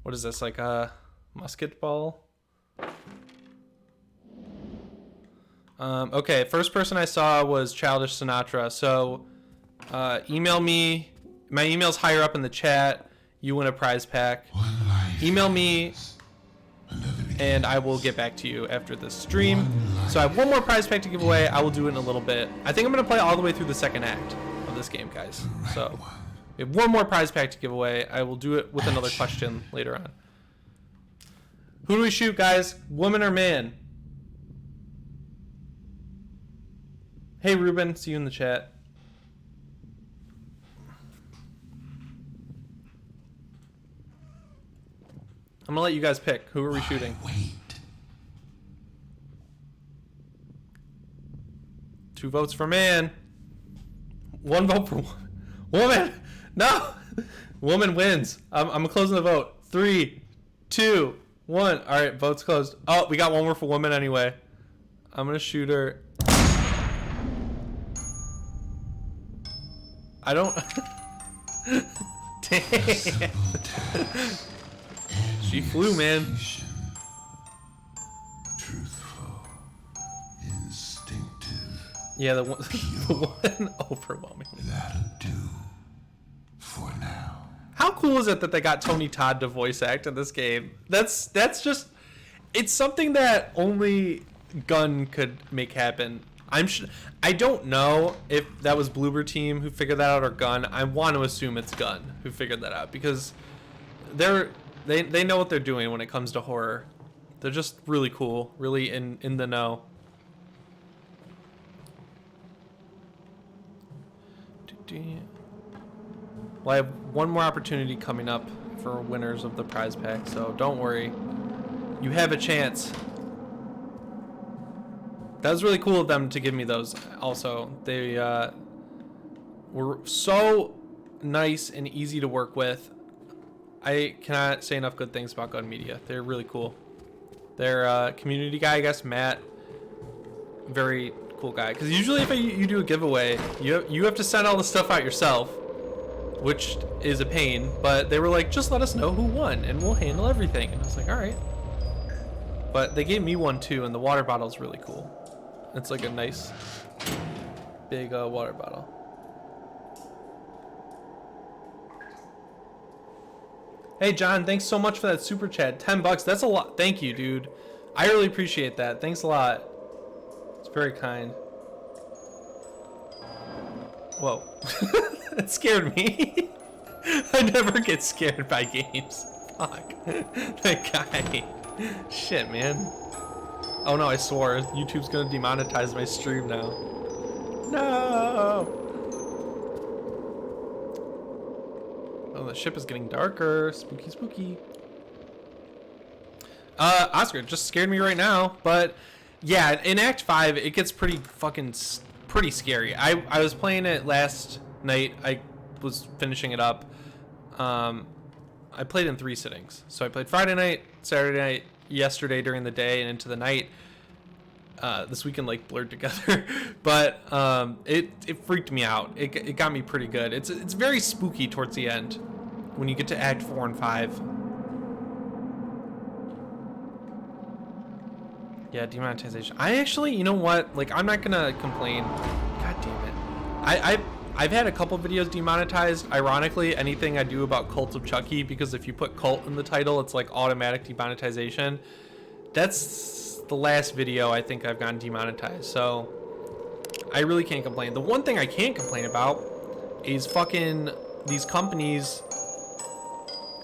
What is this, like a musket ball? Okay, first person I saw was Childish Sinatra. So, email me. My email's higher up in the chat. You win a prize pack. Email me, and I will get back to you after this stream. So I have one more prize pack to give away. I will do it in a little bit. I think I'm going to play all the way through the second act of this game, guys. So we have one more prize pack to give away. I will do it with another question later on. Who do we shoot, guys? Woman or man? Hey, Ruben. See you in the chat. I'm gonna let you guys pick. Who are we shooting? Wait. 2 votes for man. 1 vote for woman. No. Woman wins. I'm closing the vote. 3, 2, 1. All right, vote's closed. Oh, we got 1 more for woman anyway. I'm gonna shoot her. I don't. Damn. She flew, man. Truthful, instinctive. Yeah, the one overwhelming. That'll do for now. How cool is it that they got Tony Todd to voice act in this game? That's just, it's something that only Gun could make happen. I don't know if that was Bloober Team who figured that out or Gun. I want to assume it's Gun who figured that out because they know what they're doing when it comes to horror. They're just really cool, really in the know. Well, I have 1 more opportunity coming up for winners of the prize pack, so don't worry. You have a chance. That was really cool of them to give me those also. They were so nice and easy to work with. I cannot say enough good things about Gun Media. They're really cool. Their community guy, I guess, Matt, very cool guy. Because usually if you do a giveaway, you have to send all the stuff out yourself, which is a pain. But they were like, just let us know who won, and we'll handle everything. And I was like, all right. But they gave me one too, and the water bottle is really cool. It's like a nice big water bottle. Hey John, thanks so much for that super chat. $10, that's a lot. Thank you, dude. I really appreciate that. Thanks a lot. It's very kind. Whoa. That scared me. I never get scared by games. Fuck. That guy. Shit, man. Oh no, I swore. YouTube's gonna demonetize my stream now. No! Oh, the ship is getting darker. Spooky, spooky. Oscar, it just scared me right now. But yeah, in Act 5, it gets pretty scary. I was playing it last night. I was finishing it up. I played in 3 sittings. So I played Friday night, Saturday night, yesterday during the day, and into the night. This weekend like blurred together, but it freaked me out. It got me pretty good. It's very spooky towards the end when you get to Act 4 and 5. Yeah, demonetization. I actually, you know what? Like, I'm not gonna complain. God damn it. I've had a couple videos demonetized. Ironically, anything I do about Cult of Chucky, because if you put cult in the title, it's like automatic demonetization. That's the last video I think I've gotten demonetized. So I really can't complain. The one thing I can't complain about is fucking these companies.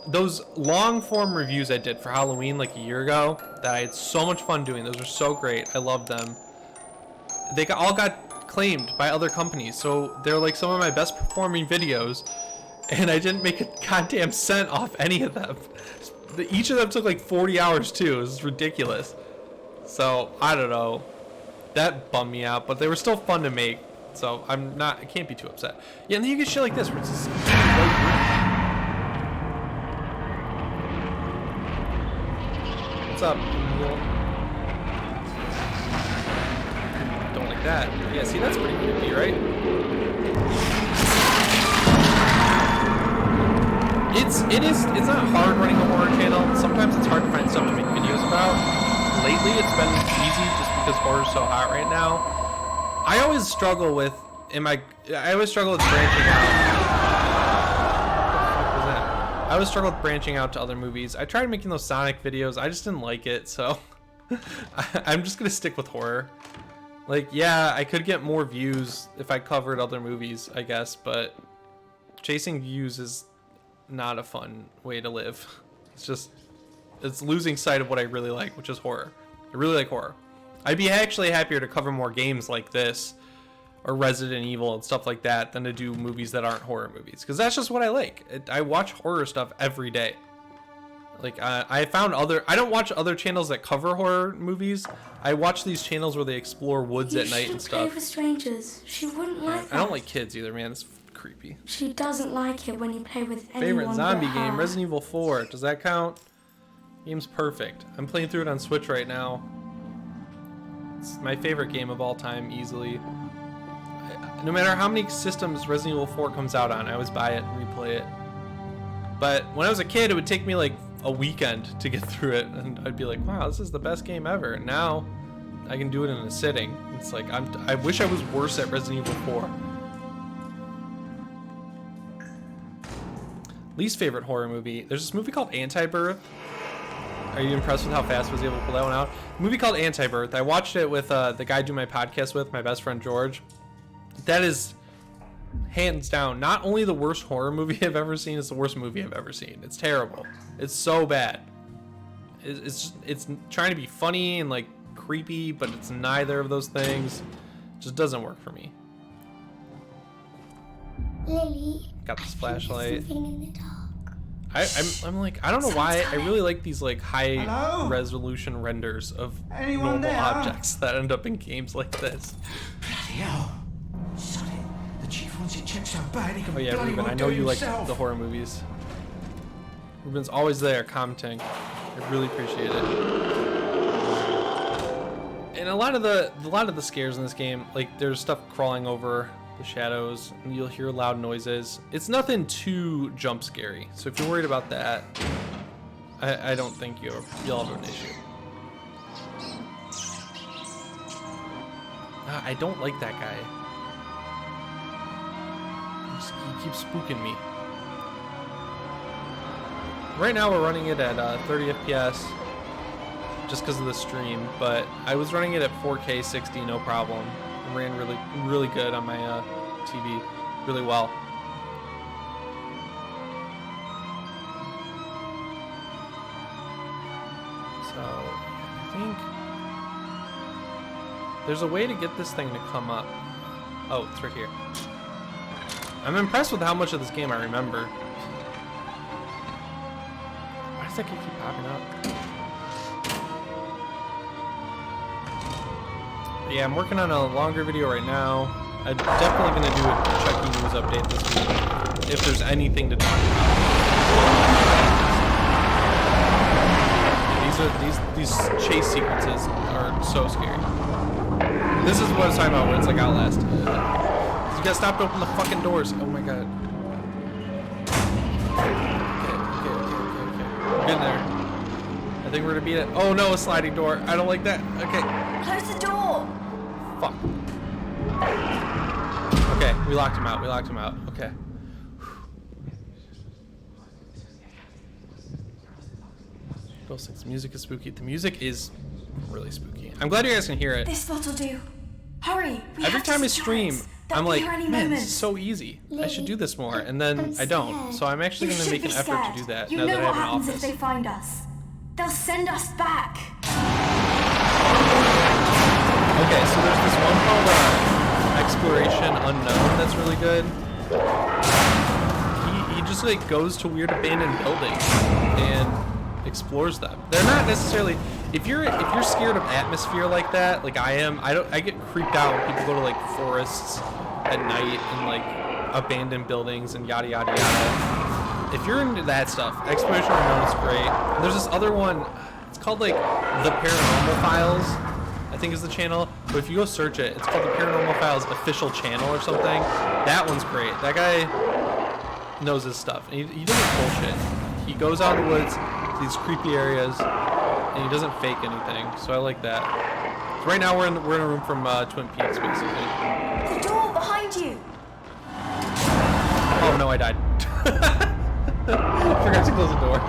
Those long form reviews I did for Halloween like a year ago that I had so much fun doing. Those are so great. I love them. They all got claimed by other companies. So they're like some of my best performing videos. And I didn't make a goddamn cent off any of them. Each of them took like 40 hours too. It was ridiculous. So I don't know. That bummed me out. But they were still fun to make. So I can't be too upset. Yeah, and then you get shit like this where it's just What's up, Neil? Don't like that. Yeah, see, that's pretty creepy, right? It's not hard running a horror channel. Sometimes it's hard to find stuff to make videos about. Lately, it's been easy just because horror's so hot right now. I always struggle with branching out. I always struggle with branching out to other movies. I tried making those Sonic videos. I just didn't like it, so I'm just gonna stick with horror. Like, yeah, I could get more views if I covered other movies, I guess, but chasing views is not a fun way to live. It's losing sight of what I really like, which is horror. I really like horror. I'd be actually happier to cover more games like this or Resident Evil and stuff like that than to do movies that aren't horror movies, because that's just what I like. I watch horror stuff every day. Like I found I don't watch other channels that cover horror movies. I watch these channels where they explore woods at night and stuff. Play with strangers. She wouldn't like that. I don't like kids either, man. It's creepy. She doesn't like it when you play with anyone. Favorite zombie but game, her. Resident Evil 4. Does that count? Game's perfect. I'm playing through it on Switch right now. It's my favorite game of all time, easily. No matter how many systems Resident Evil 4 comes out on, I always buy it and replay it. But when I was a kid, it would take me like a weekend to get through it, and I'd be like, wow, this is the best game ever. And now I can do it in a sitting. It's like I wish I was worse at Resident Evil 4. Least favorite horror movie. There's this movie called Anti-Birth. Are you impressed with how fast I was able to pull that one out? A movie called Anti-Birth. I watched it with the guy I do my podcast with, my best friend George. That is hands down not only the worst horror movie I've ever seen, it's the worst movie I've ever seen. It's terrible. It's so bad. It's trying to be funny and like creepy, but it's neither of those things. It just doesn't work for me. Lily. Got this flashlight. Something in the dark. I'm like, I don't know why I really like these like high resolution renders of Anyone normal there? objects that end up in games like this. Bloody hell. Shut it. The chief wants it checked so bad he can Oh yeah, bloody Ruben, well I know do you like himself. the horror movies. Ruben's always there commenting. I really appreciate it. And a lot of the scares in this game, like there's stuff crawling over the shadows and you'll hear loud noises. It's nothing too jump scary. So if you're worried about that, I don't think you'll have an issue. I don't like that guy. He keeps spooking me. Right now we're running it at 30 FPS just because of the stream, but I was running it at 4K 60 no problem. It ran really good on my TV, really well. So I think there's a way to get this thing to come up. Oh, it's right here. I'm impressed with how much of this game I remember. Why does that keep popping up? Yeah, I'm working on a longer video right now. I'm definitely going to do a Chucky News update this week, if there's anything to talk about. These chase sequences are so scary. This is what I was talking about when it's like Outlast. You gotta stop to open the fucking doors. Oh my god. Okay. We're getting there. I think we're gonna beat it. Oh no, a sliding door. I don't like that. Okay. Close the door. Fuck. Okay, we locked him out. Okay. Ghost Things. The music is spooky. The music is really spooky. I'm glad you guys can hear it. This spot will do. Hurry. Every time I stream, I'm like, man, moment. this is so easy. I should do this more, and then I'm I don't. scared. So I'm actually You going to make an should be effort to scared. do that You now know that I what have an happens office. if they find us. They'll send us back. Okay, so there's this one called Exploration Unknown that's really good. He just like goes to weird abandoned buildings and explores them. They're not necessarily, if you're scared of atmosphere like that, like I am, I get creeped out when people go to like forests at night and like abandoned buildings and yada yada yada. If you're into that stuff, Exploration Unknown is great. And there's this other one, it's called like The Paranormal Files, I think is the channel. But if you go search it, it's called The Paranormal Files Official Channel or something. That one's great. That guy knows his stuff. And he doesn't bullshit. He goes out in the woods to these creepy areas, and he doesn't fake anything. So I like that. So right now we're in a room from Twin Peaks, basically. The door behind you. Oh no, I died. Forgot to close the door.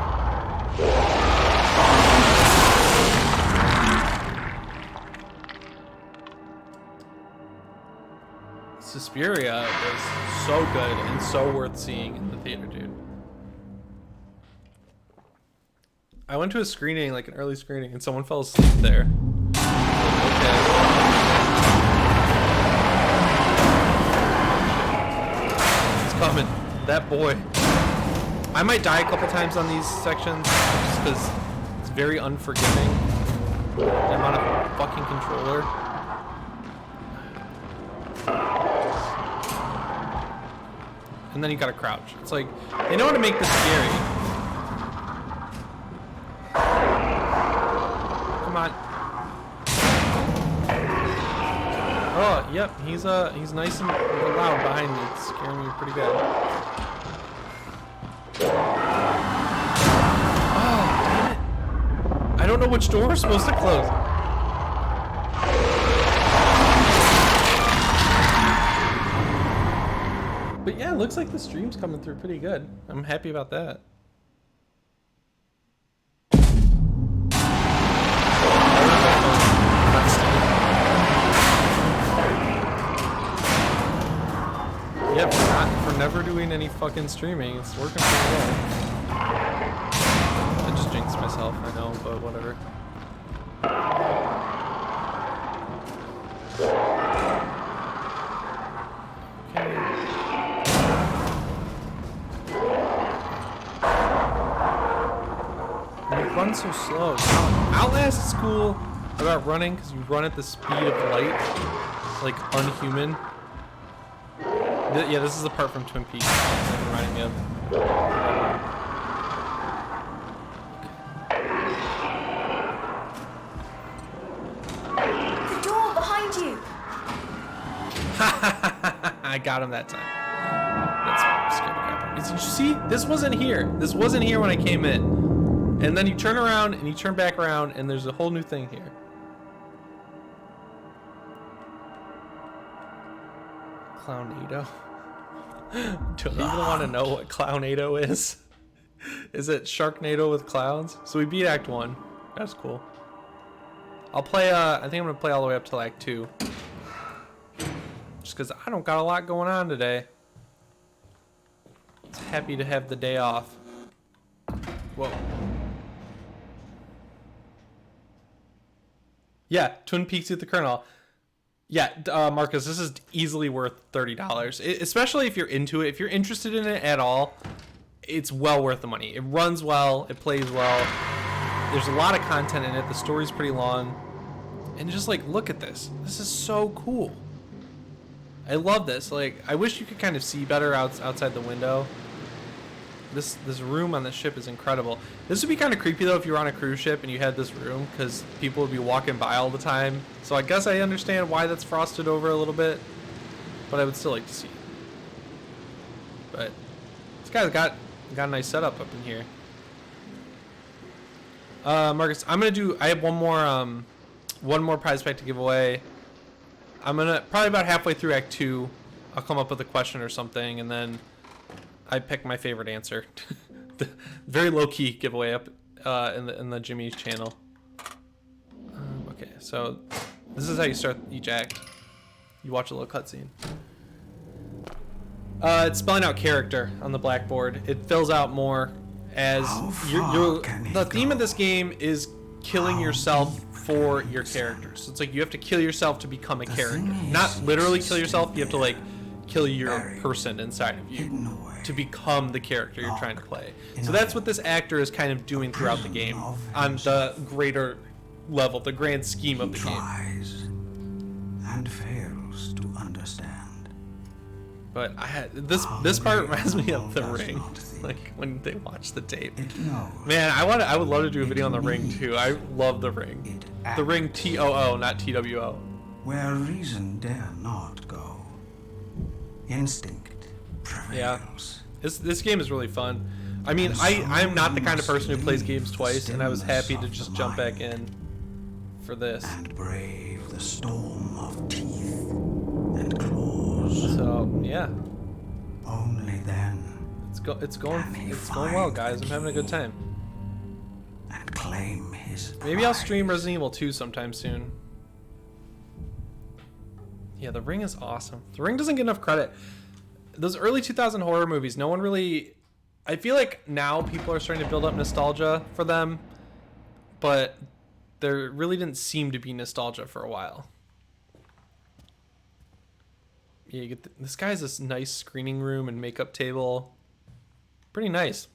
Suspiria was so good and so worth seeing in the theater, dude. I went to a screening, like an early screening, and someone fell asleep there. Okay. It's coming. That boy. I might die a couple times on these sections just because it's very unforgiving. I'm on a fucking controller. And then you gotta crouch. It's like, they know how to make this scary. Come on. Oh, yep, he's nice and loud behind me. It's scaring me pretty good. Oh, damn it. I don't know which door we're supposed to close. But yeah, it looks like the stream's coming through pretty good. I'm happy about that. Yeah, for never doing any fucking streaming, it's working pretty well. I just jinxed myself, I know, but whatever. Run so slow. Outlast is cool about running because you run at the speed of light, like unhuman. Yeah, this is the part from Twin Peaks that reminded me of. The door behind you. I got him that time. That's scared the crap out of me. Did you see? This wasn't here. This wasn't here when I came in. And then you turn around and you turn back around and there's a whole new thing here. Clownado. Do you even want to know what Clownado is? Is it Sharknado with clowns? So we beat Act 1. That's cool. I'll play, I think I'm going to play all the way up to Act 2. Just because I don't got a lot going on today. It's happy to have the day off. Whoa. Yeah, Twin Peaks with the Colonel. Yeah, Marcus, this is easily worth $30. Especially if you're into it. If you're interested in it at all, it's well worth the money. It runs well. It plays well. There's a lot of content in it. The story's pretty long. And just like, look at this. This is so cool. I love this. Like, I wish you could kind of see better outside the window. This room on the ship is incredible. This would be kind of creepy though if you were on a cruise ship and you had this room, because people would be walking by all the time. So I guess I understand why that's frosted over a little bit, but I would still like to see it. But this guy's got a nice setup up in here. Marcus, I have one more prize pack to give away. I'm gonna probably about halfway through Act 2, I'll come up with a question or something, and then I pick my favorite answer. Very low-key giveaway up in the Jimmy's channel. Okay, so this is how you start each act. You watch a little cutscene. It's spelling out character on the blackboard. It fills out more as the theme of this game is killing yourself for your character. So it's like you have to kill yourself to become a character. Not literally kill yourself. You have to like kill your person inside of you to become the character you're trying to play. So that's what this actor is kind of doing throughout the game on the greater level, the grand scheme of the game. Tries and fails to understand. But I had this part reminds me of The Ring, like when they watch the tape. Man, I would love to do a video on The Ring too. I love The Ring. The Ring TOO, not TWO. Where reason dare not go, instinct prevails. Yeah, this game is really fun. I mean, I'm not the kind of person who plays games twice, and I was happy to just jump back in for this. And brave the storm of teeth and claws. So yeah. Only then. It's going well, guys. I'm having a good time. And claim his Maybe I'll stream Resident Evil 2 sometime soon. Yeah, The Ring is awesome. The Ring doesn't get enough credit. Those early 2000 horror movies, no one really... I feel like now people are starting to build up nostalgia for them, but there really didn't seem to be nostalgia for a while. Yeah, you get this guy has this nice screening room and makeup table. Pretty nice.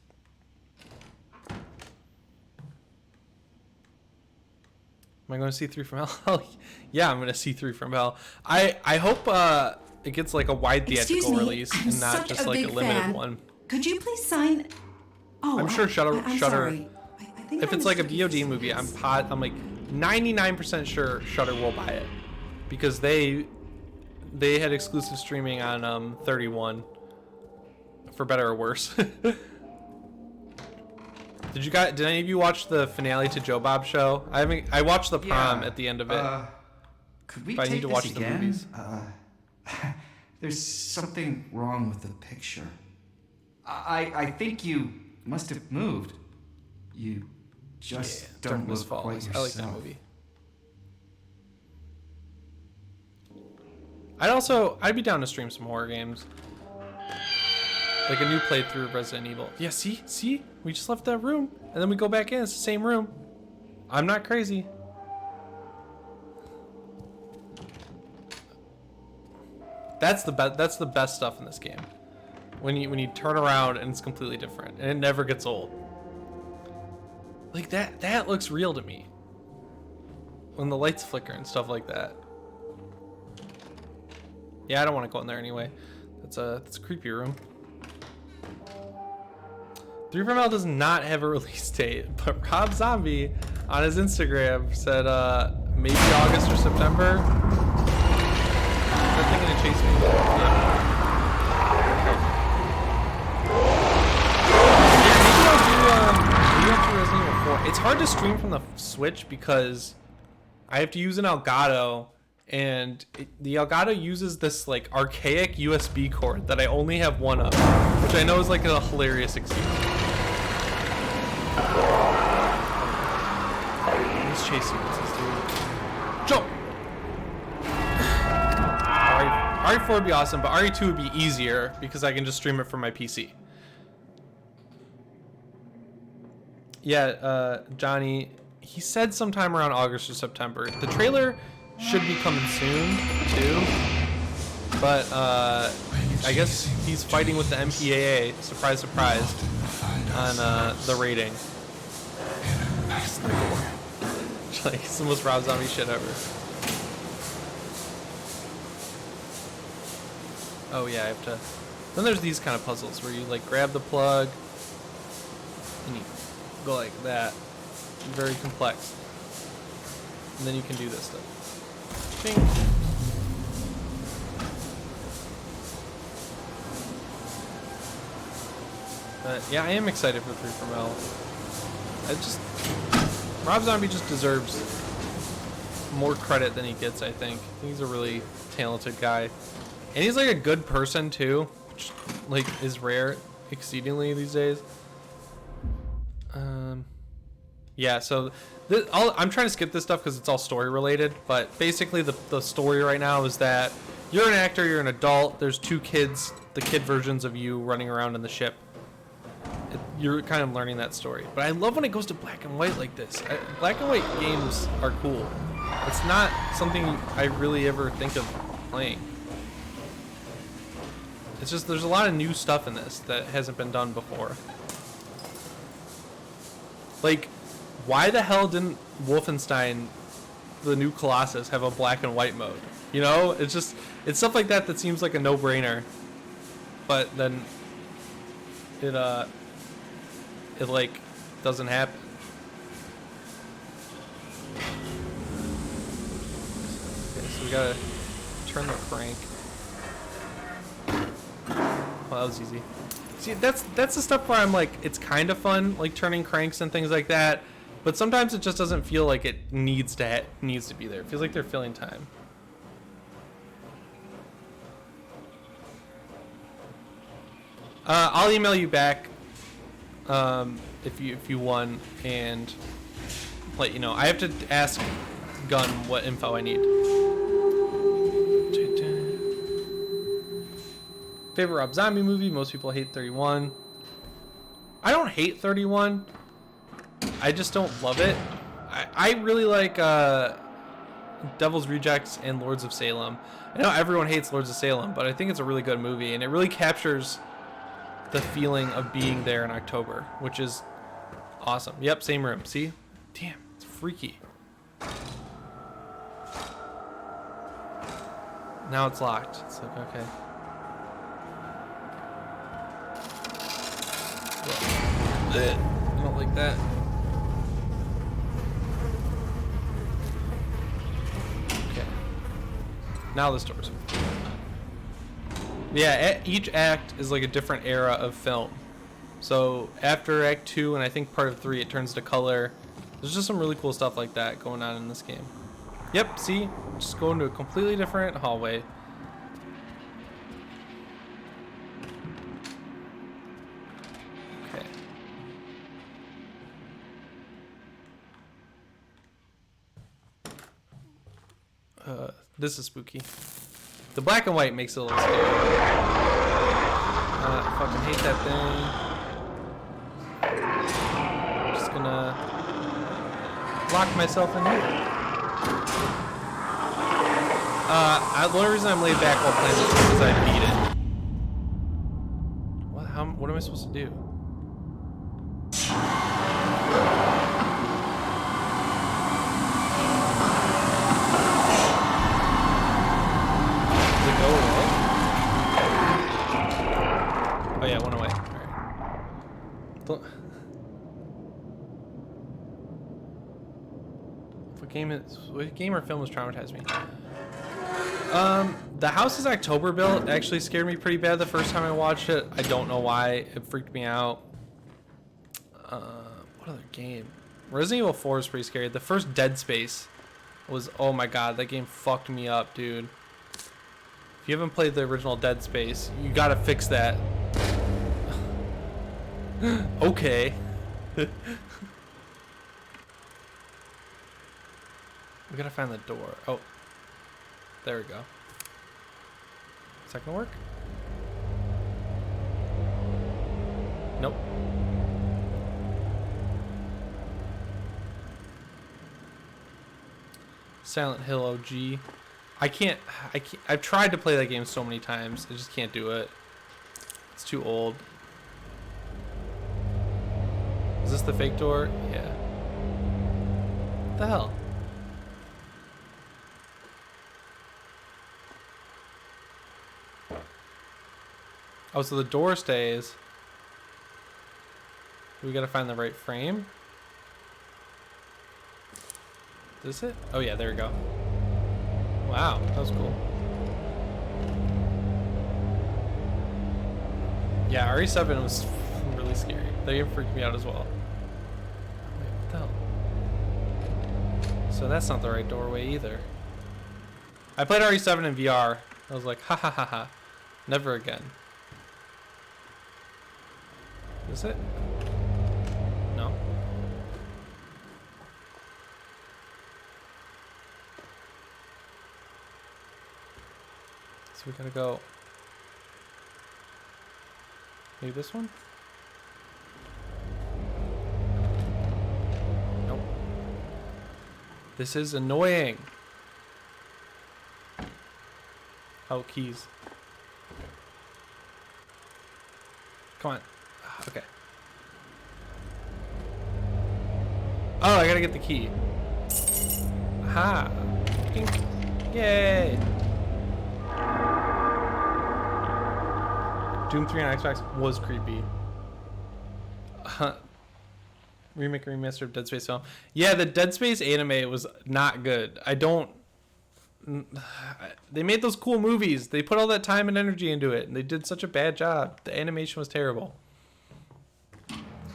Am I going to see 3 from Hell? Yeah, I'm going to see 3 from Hell. I hope it gets like a wide theatrical release and not just like a limited one. Could you please sign? Oh, I'm sure Shudder. Sorry. I think If I it's like a mistook you VOD for movie, I'm somebody else. like 99% sure Shudder will buy it because they had exclusive streaming on 31, for better or worse. Did any of you watch the finale to Joe Bob show? I watched the prom at the end of it. Could we But I take need to this watch the again? movies. There's something wrong with the picture. I think you must have moved. You just don't Darkness look quite Falls. yourself. I like that movie. I'd be down to stream some horror games. Like a new playthrough of Resident Evil. Yeah, see? We just left that room. And then we go back in. It's the same room. I'm not crazy. That's the best stuff in this game. When you turn around and it's completely different. And it never gets old. Like that looks real to me. When the lights flicker and stuff like that. Yeah, I don't want to go in there anyway. That's a creepy room. 3 from Hell does not have a release date, but Rob Zombie on his Instagram said maybe August or September. Is that thing gonna chase me? Yeah, maybe I'll do Resident Evil 4. It's hard to stream from the Switch because I have to use an Elgato, and the Elgato uses this like archaic USB cord that I only have one of, which I know is like a hilarious excuse. He's chasing us, this dude. Jump! RE4 would be awesome, but RE2 would be easier because I can just stream it from my PC. Yeah, Johnny, he said sometime around August or September. The trailer should be coming soon, too. But, I guess he's fighting with the MPAA, surprise, surprise, on the rating. Like, it's the most Rob Zombie shit ever. Oh yeah, I have to... Then there's these kind of puzzles where you like grab the plug and you go like that. Very complex. And then you can do this stuff. Bing. But yeah, I am excited for 3 from Hell. Rob Zombie just deserves more credit than he gets, I think. He's a really talented guy. And he's like a good person too, which like is rare exceedingly these days. Yeah, so I'm trying to skip this stuff because it's all story related, but basically the story right now is that you're an actor, you're an adult, there's 2 kids, the kid versions of you running around in the ship. You're kind of learning that story. But I love when it goes to black and white like this. Black and white games are cool. It's not something I really ever think of playing. It's just there's a lot of new stuff in this that hasn't been done before. Like, why the hell didn't Wolfenstein, the new Colossus, have a black and white mode? You know, it's stuff like that that seems like a no-brainer. But then it like doesn't happen. Okay, so we gotta turn the crank. Well, that was easy. See, that's the stuff where I'm like, it's kind of fun, like turning cranks and things like that, but sometimes it just doesn't feel like it needs to be there. It feels like they're filling time. I'll email you back if you won and let you know. I have to ask Gunn what info I need. Favorite Rob Zombie movie? Most people hate 31. I don't hate 31. I just don't love it. I really like Devil's Rejects and Lords of Salem. I know everyone hates Lords of Salem, but I think it's a really good movie, and it really captures the feeling of being there in October, which is awesome. Yep, same room. See? Damn, it's freaky. Now it's locked. It's like, okay. I don't like that. Okay. Now this door's open. Yeah, each act is like a different era of film. So after Act 2 and I think part of 3, it turns to color. There's just some really cool stuff like that going on in this game. Yep, see? Just go into a completely different hallway. Okay. This is spooky. The black and white makes it a little scary. I fucking hate that thing. I'm just gonna lock myself in here. The only reason I'm laid back while playing this is because I beat it. What am I supposed to do? Does it go away? Oh yeah, it went away. Alright. What game or film has traumatized me? The house is October built actually scared me pretty bad the first time I watched it. I don't know why. It freaked me out. What other game? Resident Evil 4 is pretty scary. The first Dead Space was, oh my god, that game fucked me up, dude. If you haven't played the original Dead Space, you gotta fix that. Okay. We gotta find the door. Oh. There we go. Is that gonna work? Nope. Silent Hill OG. I've tried to play that game so many times. I just can't do it. It's too old. Is this the fake door? Yeah. What the hell? Oh, so the door stays. We gotta find the right frame. Is this it? Oh yeah, there we go. Wow, that was cool. Yeah, RE7 was really scary. That game freaked me out as well. Wait, what the hell? So that's not the right doorway either. I played RE7 in VR. I was like, ha ha ha ha. Never again. Is it? No. So we gotta go. Maybe this one? Nope. This is annoying. Oh, keys. Come on. Okay. Oh, I gotta get the key. Aha. Yay. Doom 3 on Xbox was creepy. Remake or remaster of Dead Space film. Yeah, the Dead Space anime was not good. They made those cool movies. They put all that time and energy into it, and they did such a bad job. The animation was terrible.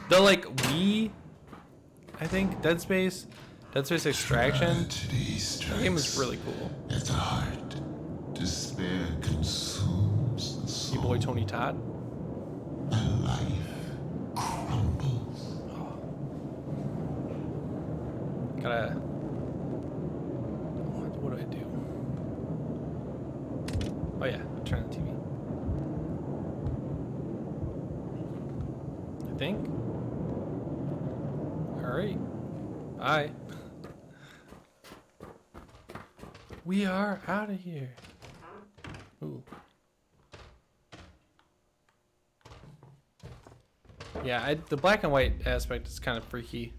The Wii, I think, Dead Space Extraction. That game was really cool. At the heart, despair consumes the soul. Your boy Tony Todd. And life crumbles. Gotta. What do I do? Oh yeah, turn the TV. I think. Alright. Bye. We are out of here. Ooh. Yeah, the black and white aspect is kind of freaky.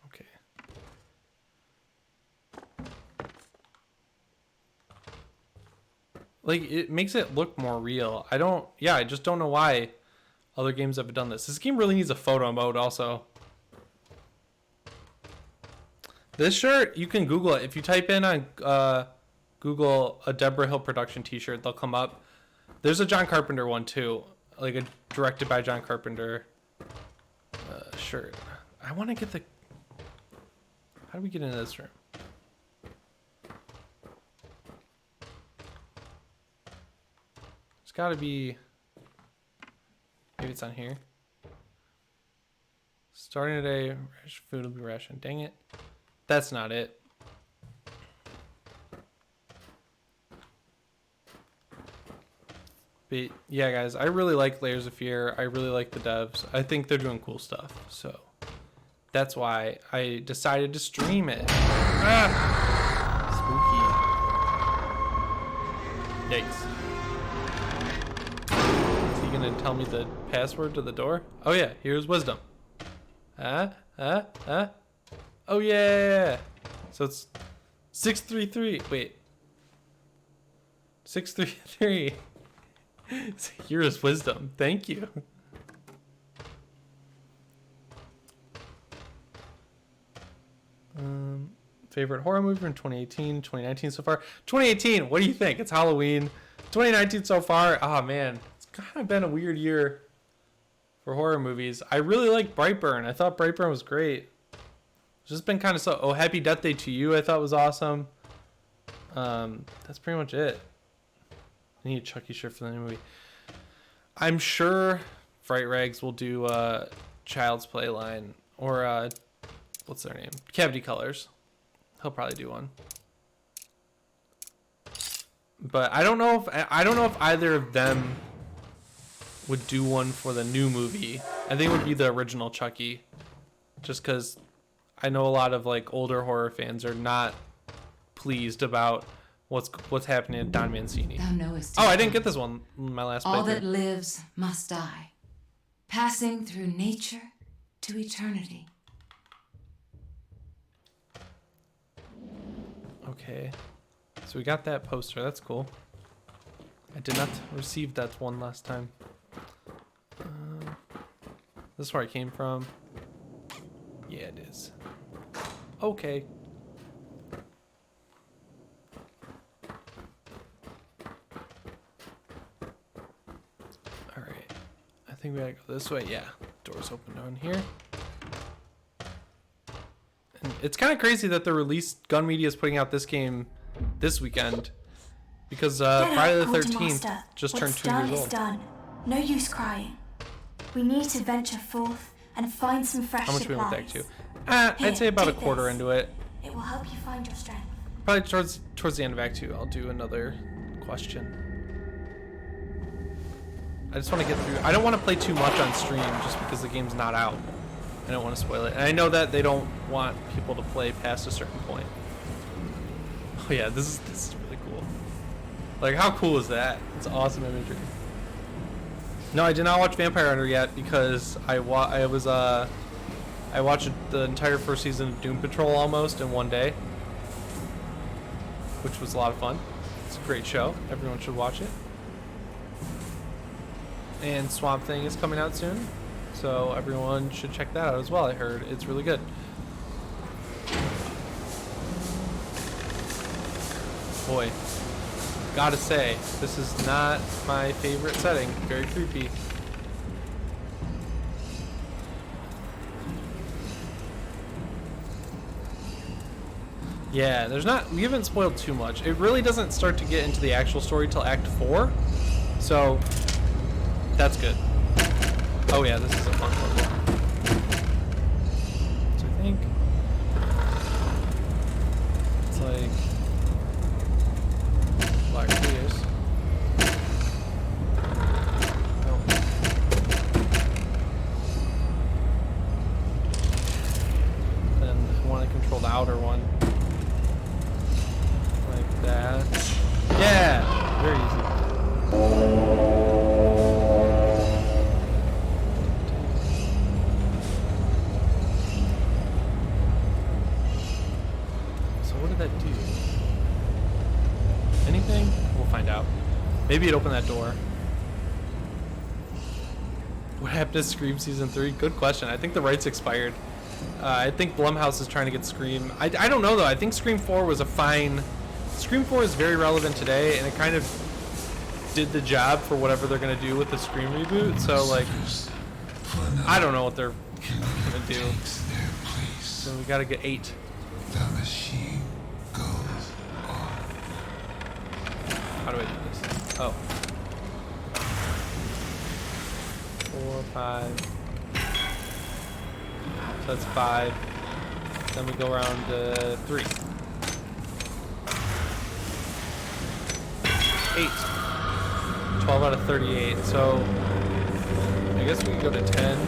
Okay. like it makes it look more real. I just don't know why other games have done this. This game really needs a photo mode also. This shirt, you can Google it. If you type in on Google a Deborah Hill production t-shirt, they'll come up. There's a John Carpenter one too, like a directed by John Carpenter shirt. I want to get the... How do we get into this room? It's got to be... Maybe it's on here. Starting today, food will be rationed. Dang it. That's not it. But yeah, guys, I really like Layers of Fear. I really like the devs. I think they're doing cool stuff. So that's why I decided to stream it. Spooky. Yikes. Is he gonna tell me the password to the door? Oh yeah, here's wisdom. Oh yeah. So it's 633. Wait. 633. Here's wisdom. Thank you. Favorite horror movie from 2018, 2019 so far? 2018, what do you think? It's Halloween. 2019 so far? Oh man, it's kind of been a weird year for horror movies. I really like Brightburn. I thought Brightburn was great. It's just been kind of slow. Oh, Happy Death Day to You I thought was awesome. That's pretty much it. I need a Chucky shirt for the new movie. I'm sure Fright Rags will do Child's Play line or what's their name? Cavity Colors. He'll probably do one. But I don't know if either of them would do one for the new movie. I think it would be the original Chucky, just because I know a lot of like older horror fans are not pleased about what's happening to Don Mancini. Thou knowest. Oh, I didn't get this one in my last All playthrough. that lives must die, passing through nature to eternity. Okay, so we got that poster. That's cool. I did not receive that one last time. This is where I came from. Yeah, it is. Okay. Alright. I think we gotta go this way. Yeah. Doors open down here. And it's kind of crazy that the release Gun Media is putting out this game this weekend. Because Friday the 13th just turned 2 years old. What's done is done. No use crying. We need to venture forth and find some fresh How much we went supplies. back to? I'd say about a take quarter this. into it. It will help you find your strength. Probably towards the end of Act 2, I'll do another question. I just want to get through. I don't want to play too much on stream just because the game's not out. I don't want to spoil it. And I know that they don't want people to play past a certain point. Oh yeah, this is really cool. Like, how cool is that? It's awesome imagery. No, I did not watch Vampire Hunter yet because I watched the entire first season of Doom Patrol almost in one day, which was a lot of fun. It's a great show. Everyone should watch it. And Swamp Thing is coming out soon, so everyone should check that out as well. I heard it's really good. Boy, gotta say, this is not my favorite setting. Very creepy. Yeah, we haven't spoiled too much. It really doesn't start to get into the actual story till Act 4, so that's good. Oh yeah, this is a fun one. So I think it's like black clears. Oh. Then I want to control the outer one. Like that. Yeah! Very easy. So what did that do? Anything? We'll find out. Maybe it opened that door. What happened to Scream Season 3? Good question. I think the rights expired. I think Blumhouse is trying to get Scream. I don't know, though. I think Scream 4 was a fine... Scream 4 is very relevant today, and it kind of did the job for whatever they're going to do with the Scream reboot. So, like, I don't know what they're going to do. So we got to get 8. The machine goes on. How do I do this? Oh. 4, 5. So that's 5. Then we go around to 3. 8. 12 out of 38. So I guess we can go to 10.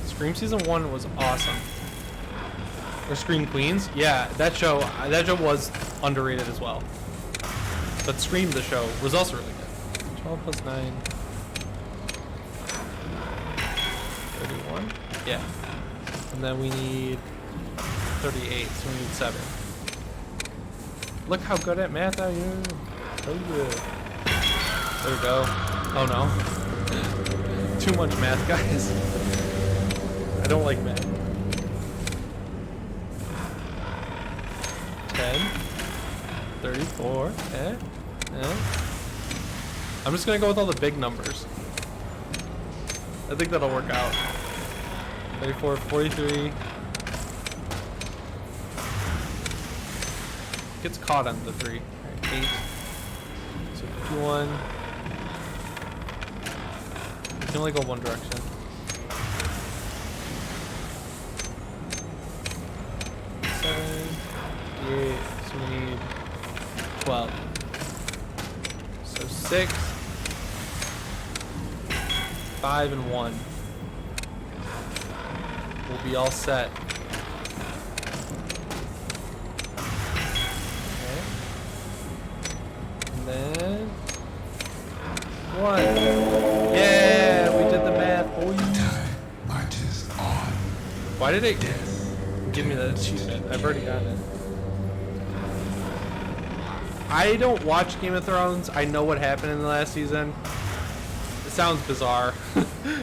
Scream Season 1 was awesome. Or Scream Queens? Yeah, that show was underrated as well. But Scream, the show, was also really good. 12 plus 9. 31? Yeah. And then we need 38, so we need 7. Look how good at math I am. So good. There we go. Oh no. Too much math, guys. I don't like math. 10. 34. I'm just gonna go with all the big numbers. I think that'll work out. 34, 43. Gets caught on the 3. Right, 8. So 51. You can only go one direction. 7, 8. So we need 12. So 6, 5, and 1. We'll be all set. Okay. And then 1. Yeah, we did the math, boys. Time marches on. Why did it give me that achievement? I've already gotten it. I don't watch Game of Thrones. I know what happened in the last season. It sounds bizarre.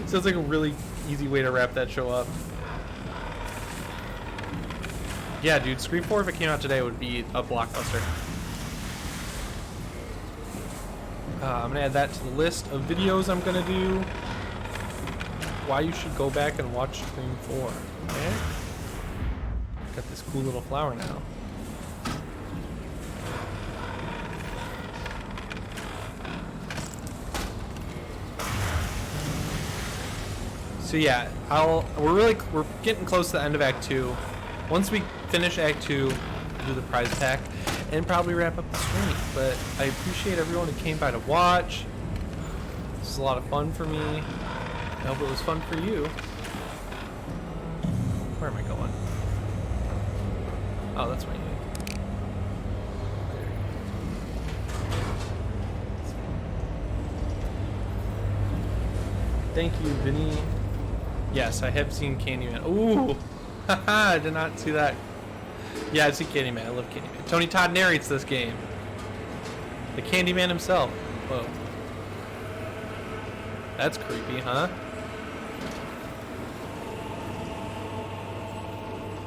Sounds like a really easy way to wrap that show up. Yeah, dude, Scream 4, if it came out today, would be a blockbuster. I'm gonna add that to the list of videos I'm gonna do. Why you should go back and watch Scream 4. Okay? Got this cool little flower now. So yeah, we're getting close to the end of Act 2. Once we finish Act 2, we'll do the prize pack and probably wrap up the stream. But I appreciate everyone who came by to watch. This is a lot of fun for me. I hope it was fun for you. Where am I going? Oh, that's my name. Thank you, Vinny. Yes, I have seen Candyman. Ooh! Haha, I did not see that. Yeah, I've seen Candyman. I love Candyman. Tony Todd narrates this game. The Candyman himself. Whoa. That's creepy, huh?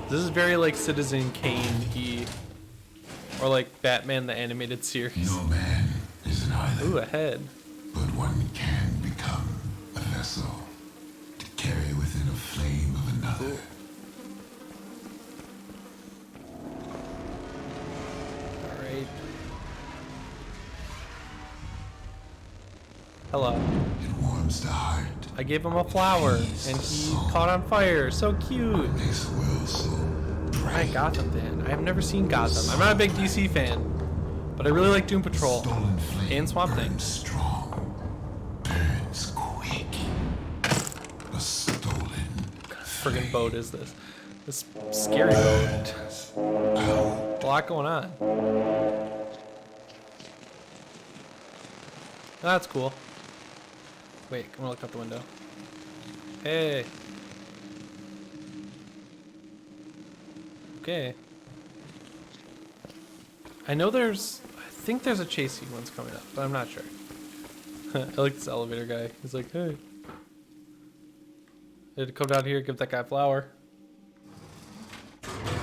This is very like Citizen Kane-y. Or like Batman the Animated Series. No man is an island. Ooh, a head. But one can become a vessel to carry within a flame of another. Ooh. Alright. Hello. It warms the heart. I gave him a flower, and he caught on fire. So cute. Makes the world so Alright, Gotham fan. I have never seen Gotham. I'm not a big DC fan, but I really like Doom Patrol stolen flame and Swamp Thing. burns strong, burns quick. A stolen Friggin' boat is this? This scary boat. A lot going on. That's cool. Wait, I'm gonna look out the window. Hey. Okay. I know I think there's a chase sequence coming up, but I'm not sure. I like this elevator guy. He's like, hey. I had to come down here and give that guy a flower.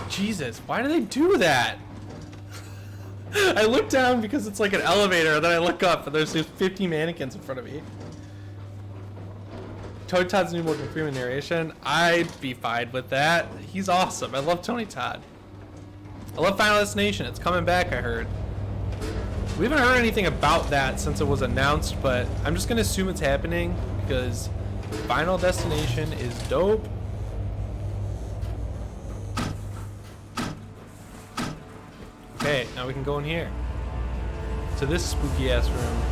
Jesus, why do they do that? I look down because it's like an elevator, and then I look up and there's 50 mannequins in front of me. Tony Todd's new Morgan Freeman narration. I'd be fine with that. He's awesome. I love Tony Todd. I love Final Destination. It's coming back, I heard. We haven't heard anything about that since it was announced, but I'm just going to assume it's happening because Final Destination is dope. Okay, now we can go in here. To this spooky ass room.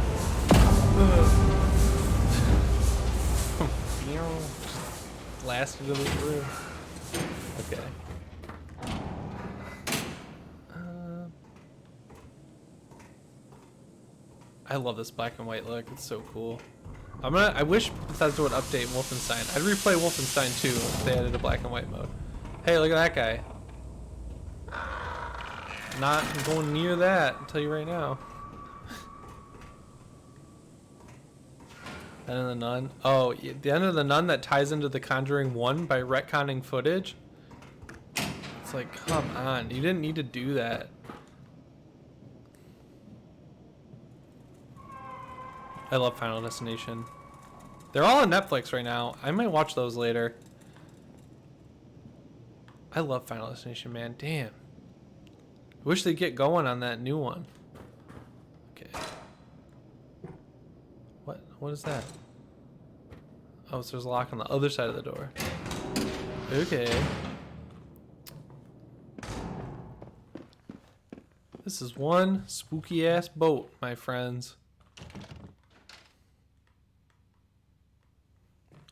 Blast into this room. Okay. I love this black and white look. It's so cool. I wish Bethesda would update Wolfenstein. I'd replay Wolfenstein 2 if they added a black and white mode. Hey, look at that guy. Not going near that, I'll tell you right now. End of the Nun. Oh, the End of the Nun that ties into The Conjuring 1 by retconning footage? It's like, come on. You didn't need to do that. I love Final Destination. They're all on Netflix right now. I might watch those later. I love Final Destination, man. Damn. I wish they'd get going on that new one. Okay. What is that? Oh, so there's a lock on the other side of the door. Okay. This is one spooky ass boat, my friends.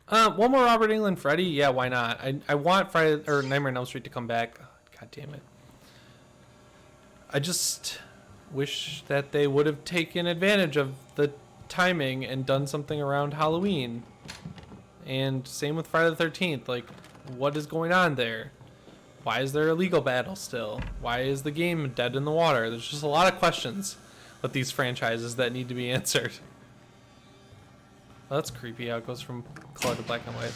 One more Robert Englund Freddy? Yeah, why not? I want Friday or Nightmare on Elm Street to come back. God damn it. I just wish that they would have taken advantage of the timing and done something around Halloween. And same with Friday the 13th. Like, what is going on there? Why is there a legal battle still? Why is the game dead in the water? There's just a lot of questions with these franchises that need to be answered. Well, that's creepy how it goes from color to black and white.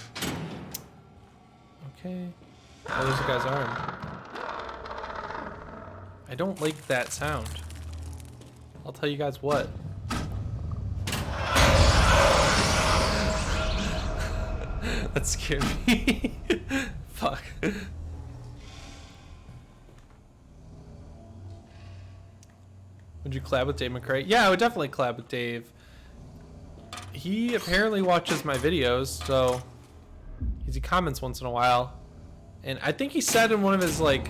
Okay. Oh, there's a guy's arm. I don't like that sound. I'll tell you guys what. That scared me. Fuck. Would you collab with Dave McCrae? Yeah, I would definitely collab with Dave. He apparently watches my videos, so he comments once in a while. And I think he said in one of his like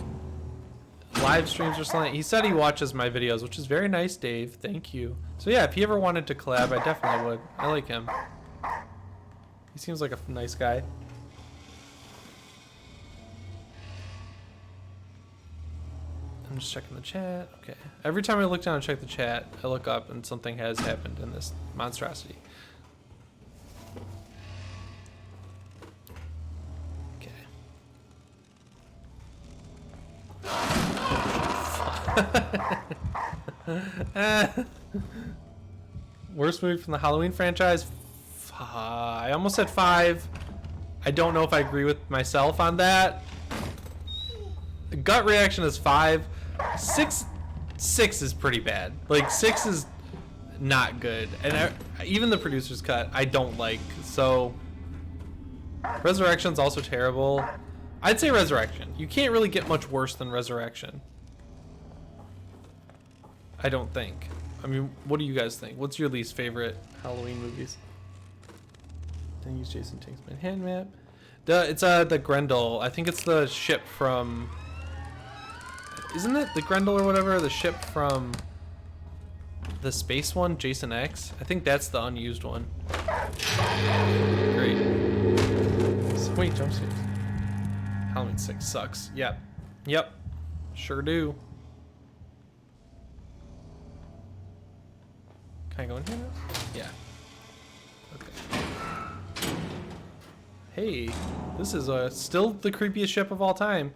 live streams or something, he said he watches my videos, which is very nice, Dave. Thank you. So yeah, if he ever wanted to collab, I definitely would. I like him. He seems like a nice guy. I'm just checking the chat. Okay. Every time I look down and check the chat, I look up and something has happened in this monstrosity. Okay. Worst movie from the Halloween franchise? I almost said 5. I don't know if I agree with myself on that. The gut reaction is 5. 6 is pretty bad. Like 6 is not good, and even the producer's cut I don't like. So Resurrection's also terrible. I'd say Resurrection. You can't really get much worse than Resurrection, I don't think. I mean, what do you guys think? What's your least favorite Halloween movies? Didn't use Jason Tinksman hand map. It's the Grendel. I think it's the ship from. Isn't it the Grendel or whatever? The ship from the space one, Jason X. I think that's the unused one. Great. So many jumpsuits. Halloween 6 sucks. Yep. Yep. Sure do. Can I go in here now? Yeah. Okay. Hey, this is still the creepiest ship of all time.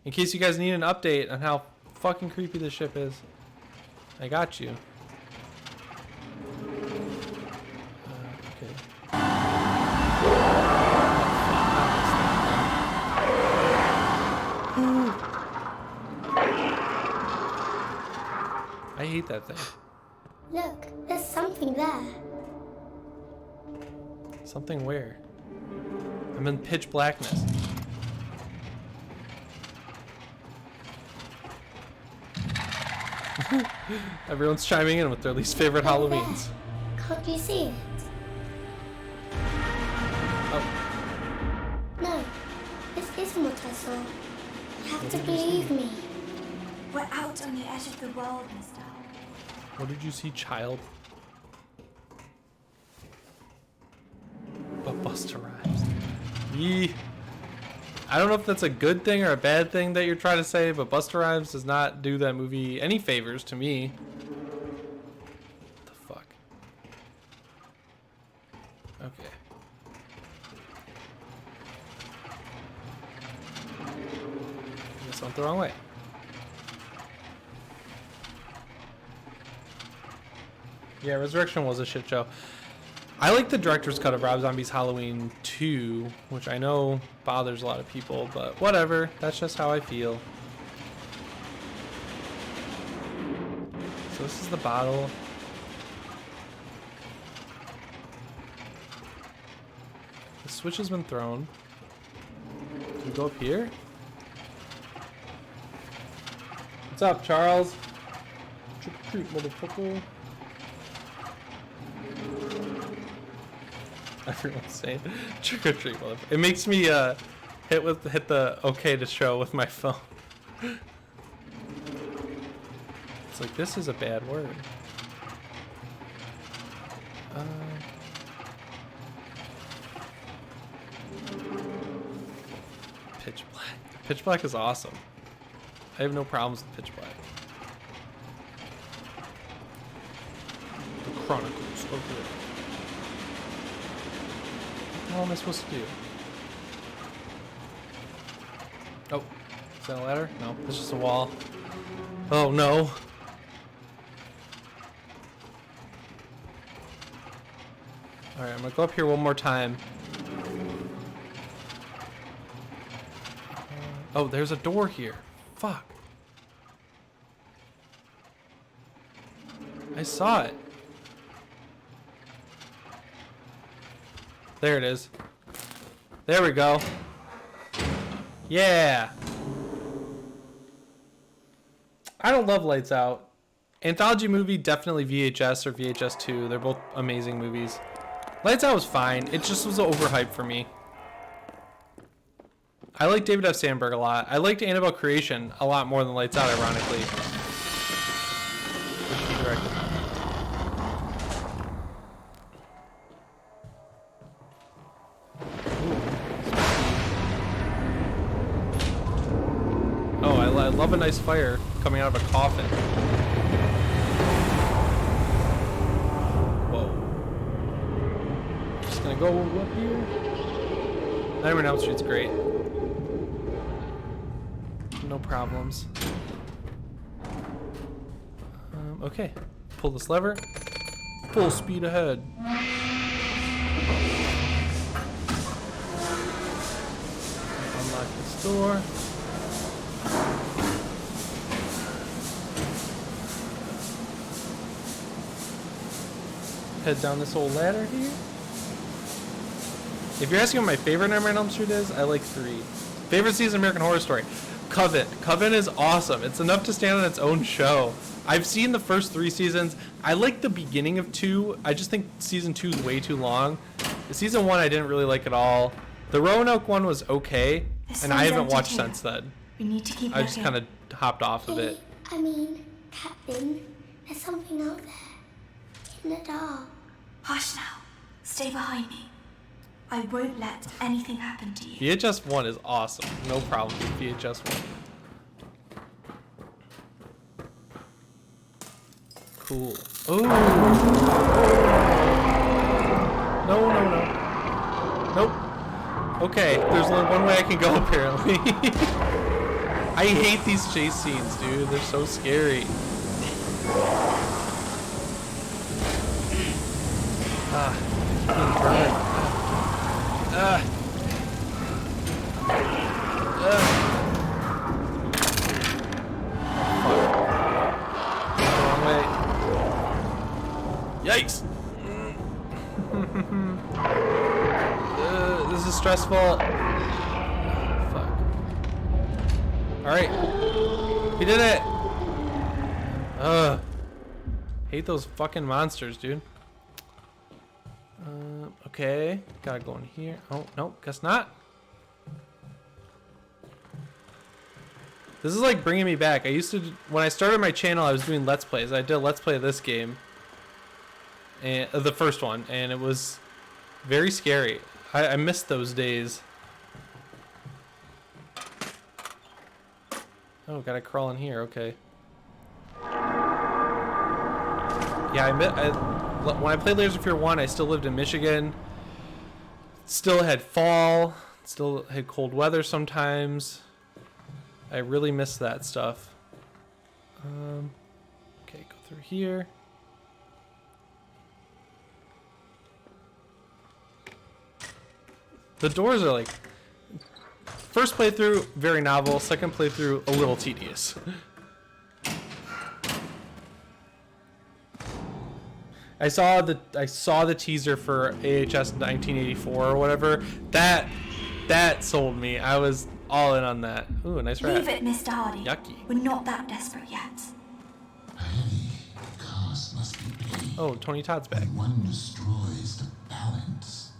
In case you guys need an update on how fucking creepy this ship is. I got you. Okay. I hate that thing. Look, there's something there. Something where? I'm in pitch blackness. Everyone's chiming in with their least favorite Halloweens. Can't you see it? Oh, No, this isn't what I saw. You have to believe me. We're out on the edge of the world, Mr. what did you see, child? But Busta Rhymes. Yee. I don't know if that's a good thing or a bad thing that you're trying to say, but Busta Rhymes does not do that movie any favors to me. What the fuck? Okay. This went the wrong way. Yeah, Resurrection was a shit show. I like the director's cut of Rob Zombie's Halloween 2, which I know bothers a lot of people, but whatever. That's just how I feel. So this is the bottle. The switch has been thrown. Can we go up here? What's up, Charles? Trick or treat, motherfucker. Everyone's saying trick or treat, motherfucker. It makes me hit the okay to show with my phone. It's like, this is a bad word. Pitch Black. Pitch Black is awesome. I have no problems with Pitch Black. The Chronicles of Riddick. What am I supposed to do? Oh, is that a ladder? No, it's just a wall. Oh no. Alright, I'm gonna go up here one more time. Oh, there's a door here. Fuck. I saw it. There it is. There we go. Yeah. I don't love Lights Out. Anthology movie, definitely VHS or VHS 2. They're both amazing movies. Lights Out was fine. It just was overhyped for me. I like David F. Sandberg a lot. I liked Annabelle Creation a lot more than Lights Out, ironically. Oh, I love a nice fire coming out of a coffin. Whoa. Just gonna go up here. Nightmare on Elm Street's great. No problems. Okay. Pull this lever. Full speed ahead. Unlock this door. Head down this old ladder here. If you're asking what my favorite Nightmare on Elm Street is, I like 3. Favorite season, American Horror Story. Coven. Coven is awesome. It's enough to stand on its own show. I've seen the first 3 seasons. I like the beginning of 2. I just think season 2 is way too long. Season 1 I didn't really like at all. The Roanoke one was okay, and I haven't watched since then. We need to keep I just kind of hopped off of it. I mean, Captain, there's something out there. In the dark. Hush now. Stay behind me. I won't let anything happen to you. VHS 1 is awesome. No problem with VHS 1. Cool. Ooh. No, no, no. Nope. Okay, there's only one way I can go apparently. I hate these chase scenes, dude. They're so scary. Wrong way. Yikes! This is stressful. Fuck. Alright. We did it! Hate those fucking monsters, dude. Okay. Gotta go in here. Oh, no, guess not. This is like bringing me back. I used to, when I started my channel, I was doing Let's Plays. I did a Let's Play of this game. And the first one. And it was very scary. I missed those days. Oh, gotta crawl in here. Okay. Yeah, when I played Layers of Fear 1, I still lived in Michigan. Still had fall. Still had cold weather sometimes. I really miss that stuff. Okay, go through here. The doors are like... First playthrough, very novel. Second playthrough, a little tedious. I saw the teaser for AHS 1984 or whatever. That sold me. I was all in on that. Ooh, a nice rat. Leave it, Mr. Hardy. Yucky. We're not that desperate yet. Cost must be paid. Oh, Tony Todd's back. When one destroys the balance.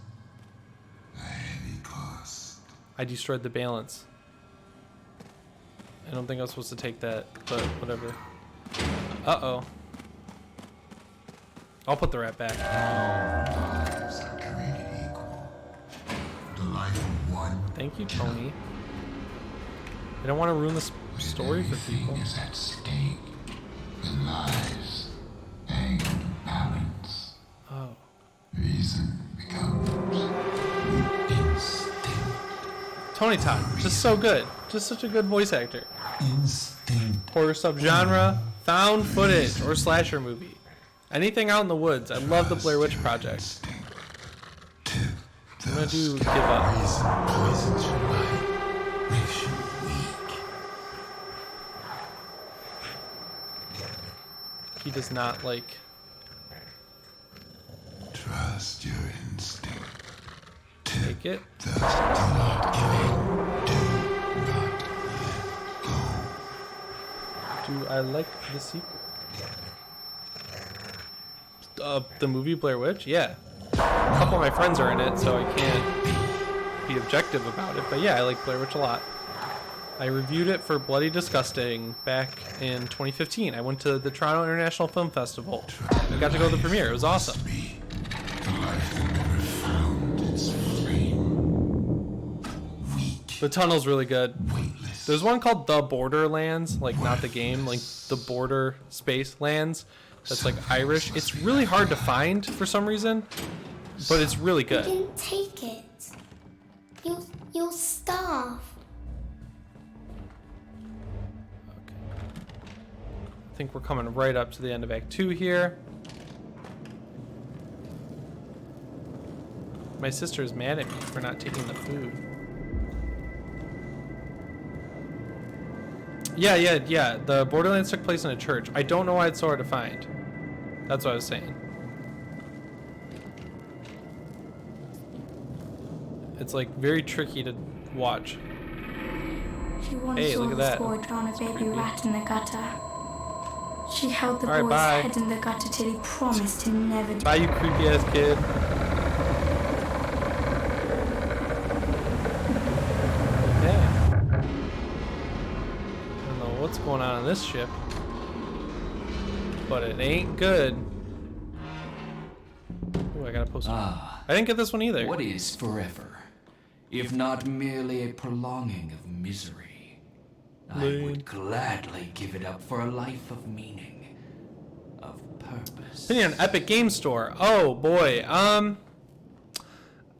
A heavy cost. I destroyed the balance. I don't think I was supposed to take that, but whatever. Uh-oh. I'll put the rat back. All lives are created equal. The life of one. Thank you, Tony. I don't want to ruin this story for people. Everything is at stake. The lives hang in the balance. Oh. Reason becomes instinct. Tony Todd, just so good. Just such a good voice actor. Instinct. Horror subgenre, found footage, or slasher movie. Anything out in the woods. I love the Blair Witch Project. I'm gonna do give up. Reason poisons your mind, makes you weak. He does not like. Trust your instinct. Take it. Thus do not give in. Do not let go. Do I like the sequel? The movie Blair Witch? Yeah. A couple of my friends are in it, so I can't be objective about it. But yeah, I like Blair Witch a lot. I reviewed it for Bloody Disgusting back in 2015. I went to the Toronto International Film Festival. I got to go to the premiere. It was awesome. The tunnel's really good. There's one called The Borderlands, like not the game, like the Border Space Lands. That's like Irish. It's really hard to find for some reason, but it's really good. You didn't take it. You'll starve. Okay. I think we're coming right up to the end of Act 2 here. My sister is mad at me for not taking the food. Yeah. The Borderlands took place in a church. I don't know why it's so hard to find. That's what I was saying. It's like very tricky to watch. She once Hey, look at that. saw a boy drown a baby rat in the gutter. She held the All right, boy's bye. head in the gutter till he promised to never do. Bye, you creepy ass kid. Yeah. I don't know what's going on this ship, but it ain't good. Ooh, I got a poster. I didn't get this one either. What is forever, if not merely a prolonging of misery? I would gladly give it up for a life of meaning, of purpose. Opinion on Epic Game Store. Oh boy. I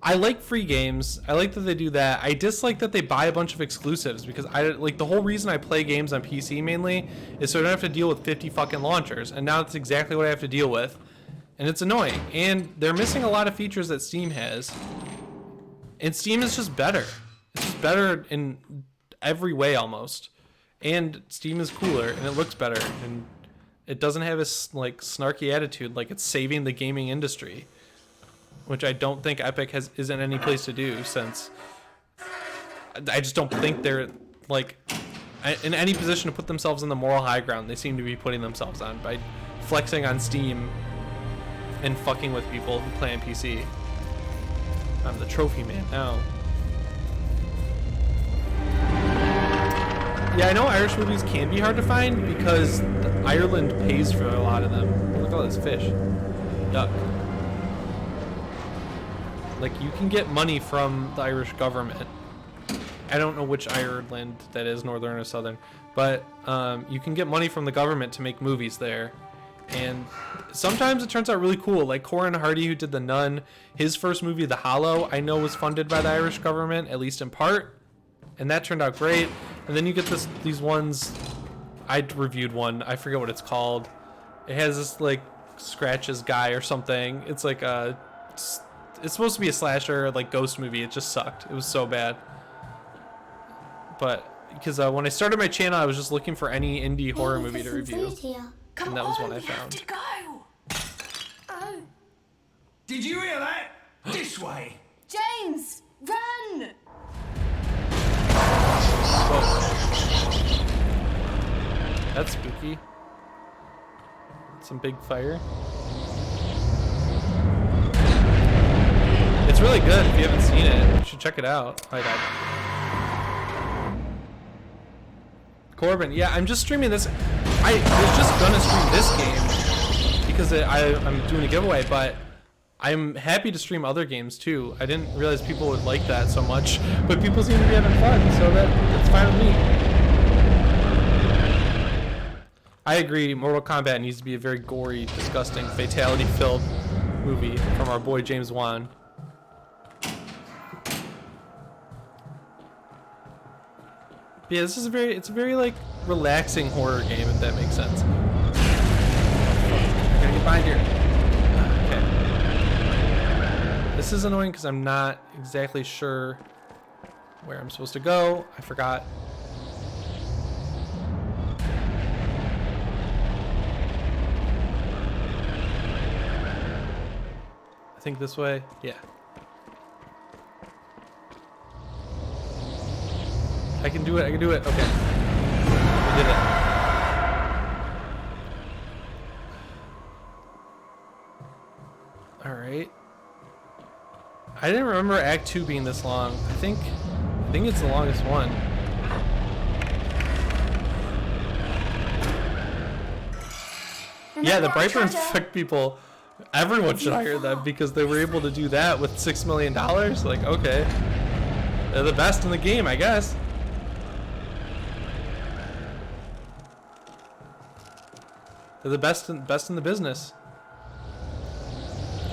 I like free games. I like that they do that. I dislike that they buy a bunch of exclusives, because I like the whole reason I play games on PC mainly is so I don't have to deal with 50 fucking launchers, and now it's exactly what I have to deal with, and it's annoying. And they're missing a lot of features that Steam has, and Steam is just better. It's just better in every way almost, and Steam is cooler and it looks better, and it doesn't have this like snarky attitude like it's saving the gaming industry, which I don't think Epic is in any place to do, since I just don't think they're like in any position to put themselves in the moral high ground they seem to be putting themselves on by flexing on Steam and fucking with people who play on PC. I'm the trophy man now. Yeah, I know Irish movies can be hard to find because Ireland pays for a lot of them. Look at all this fish. Duck. Like, you can get money from the Irish government. I don't know which Ireland that is, northern or southern, but you can get money from the government to make movies there. And sometimes it turns out really cool. Like Corin Hardy, who did The Nun, his first movie, The Hollow, I know was funded by the Irish government, at least in part. And that turned out great. And then you get these ones, I reviewed one, I forget what it's called. It has this like Scratches guy or something. It's like it's supposed to be a slasher, like ghost movie. It just sucked. It was so bad. But because when I started my channel, I was just looking for any indie horror movie to review. And that was one I found. Oh. Did you hear that? This way. James, run! Whoa. That's spooky. Some big fire. It's really good. If you haven't seen it, you should check it out. I died. Corbin, yeah, I'm just streaming this. I was just gonna stream this game because I'm doing a giveaway, but I'm happy to stream other games too. I didn't realize people would like that so much, but people seem to be having fun, so that's fine with me. I agree, Mortal Kombat needs to be a very gory, disgusting, fatality-filled movie from our boy James Wan. But yeah, this is it's a very like relaxing horror game, if that makes sense. I gotta get behind here. Okay. This is annoying because I'm not exactly sure where I'm supposed to go. I forgot. I think this way. Yeah. I can do it. I can do it. Okay. I did it. All right. I didn't remember Act 2 being this long. I think it's the longest one. Yeah, the Brightburns affect people. Everyone should hire them because they were able to do that with $6 million. Like, okay. They're the best in the game, I guess. They're the best in the business.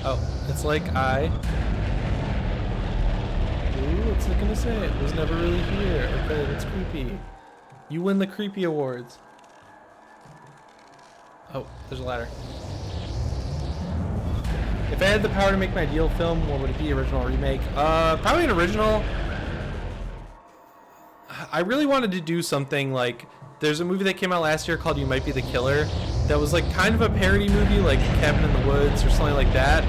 Oh, it's like Ooh, what's it gonna say? It was never really here. Okay, that's creepy. You win the creepy awards. Oh, there's a ladder. If I had the power to make my ideal film, what would it be? Original or remake? Probably an original. I really wanted to do something like, there's a movie that came out last year called You Might Be the Killer that was like kind of a parody movie, like Cabin in the Woods or something like that.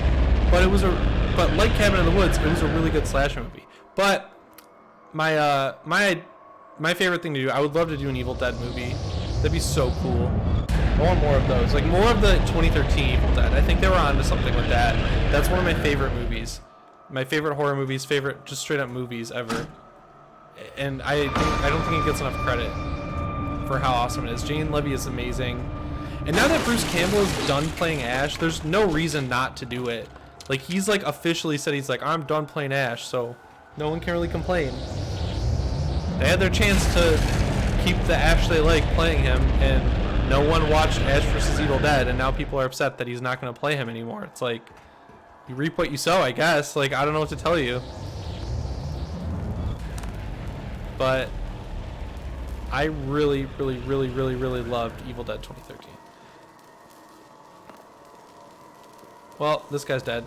But like Cabin in the Woods, it was a really good slasher movie. But my favorite thing to do, I would love to do an Evil Dead movie. That'd be so cool. I want more of those, like more of the 2013 Evil Dead. I think they were onto something with that. That's one of my favorite movies, my favorite horror movies, favorite just straight up movies ever. And I don't think it gets enough credit for how awesome it is. Jane Levy is amazing, and now that Bruce Campbell is done playing Ash, there's no reason not to do it. Like, he's like officially said he's like, I'm done playing Ash, so no one can really complain. They had their chance to keep the Ash they like playing him, and no one watched Ash vs. Evil Dead, and now people are upset that he's not going to play him anymore. It's like, You reap what you sow, I guess. Like, I don't know what to tell you. But I really, really, really, really, really loved Evil Dead 2013. Well, this guy's dead.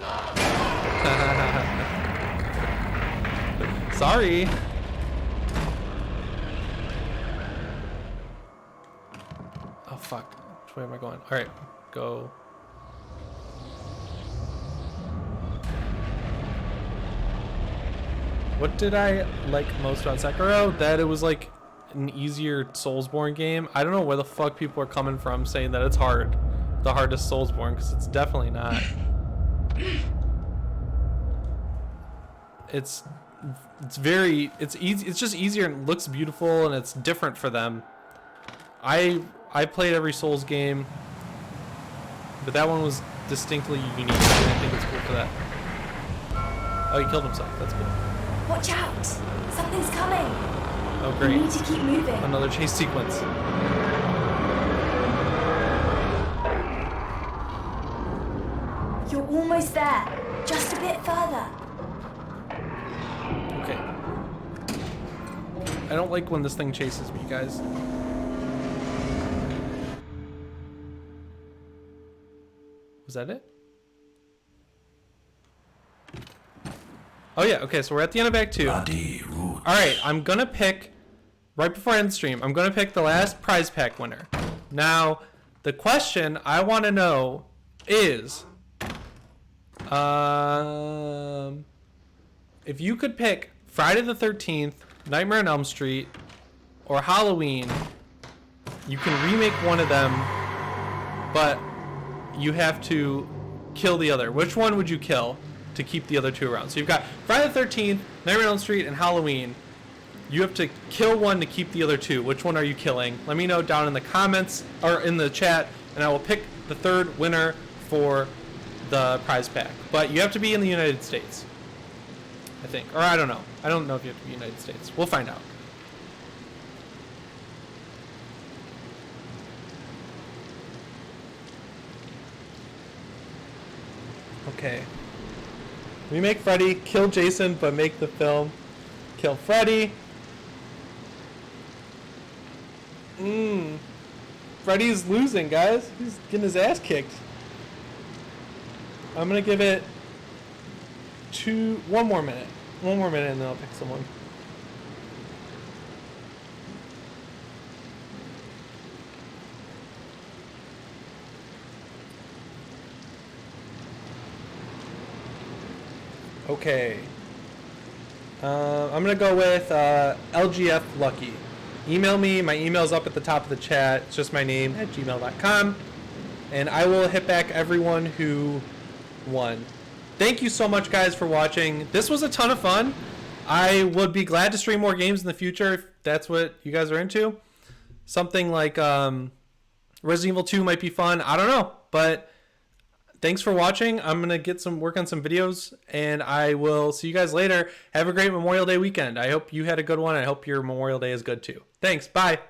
Sorry. Oh, fuck. Which way am I going? Alright, go. What did I like most about Sekiro? That it was like an easier Soulsborne game. I don't know where the fuck people are coming from saying that it's hard. The hardest Soulsborne, because it's definitely not. It's easy. It's just easier and looks beautiful and it's different for them. I played every Souls game, but that one was distinctly unique. And I think it's cool for that. Oh, he killed himself. That's cool. Watch out! Something's coming! Oh, great. We need to keep moving. Another chase sequence. You're almost there. Just a bit further. Okay. I don't like when this thing chases me, guys. Was that it? Oh yeah, okay, so we're at the end of Act 2. Alright, I'm gonna pick, right before I end the stream, I'm gonna pick the last prize pack winner. Now, the question I want to know is, if you could pick Friday the 13th, Nightmare on Elm Street, or Halloween, you can remake one of them, but you have to kill the other. Which one would you kill to keep the other two around? So you've got Friday the 13th, Nightmare on Elm Street, and Halloween. You have to kill one to keep the other two. Which one are you killing? Let me know down in the comments or in the chat, and I will pick the third winner for the prize pack. But you have to be in the United States, I think. Or I don't know. I don't know if you have to be in the United States. We'll find out. Okay. Remake Freddy, kill Jason, but make the film. Kill Freddy. Freddy's losing, guys. He's getting his ass kicked. I'm gonna give it one more minute. One more minute and then I'll pick someone. Okay. I'm gonna go with LGF Lucky. Email me. My email's up at the top of the chat. It's just my name at gmail.com. And I will hit back everyone who won. Thank you so much, guys, for watching. This was a ton of fun. I would be glad to stream more games in the future if that's what you guys are into. Something like Resident Evil 2 might be fun. I don't know. But thanks for watching. I'm going to work on some videos, and I will see you guys later. Have a great Memorial Day weekend. I hope you had a good one. I hope your Memorial Day is good too. Thanks. Bye.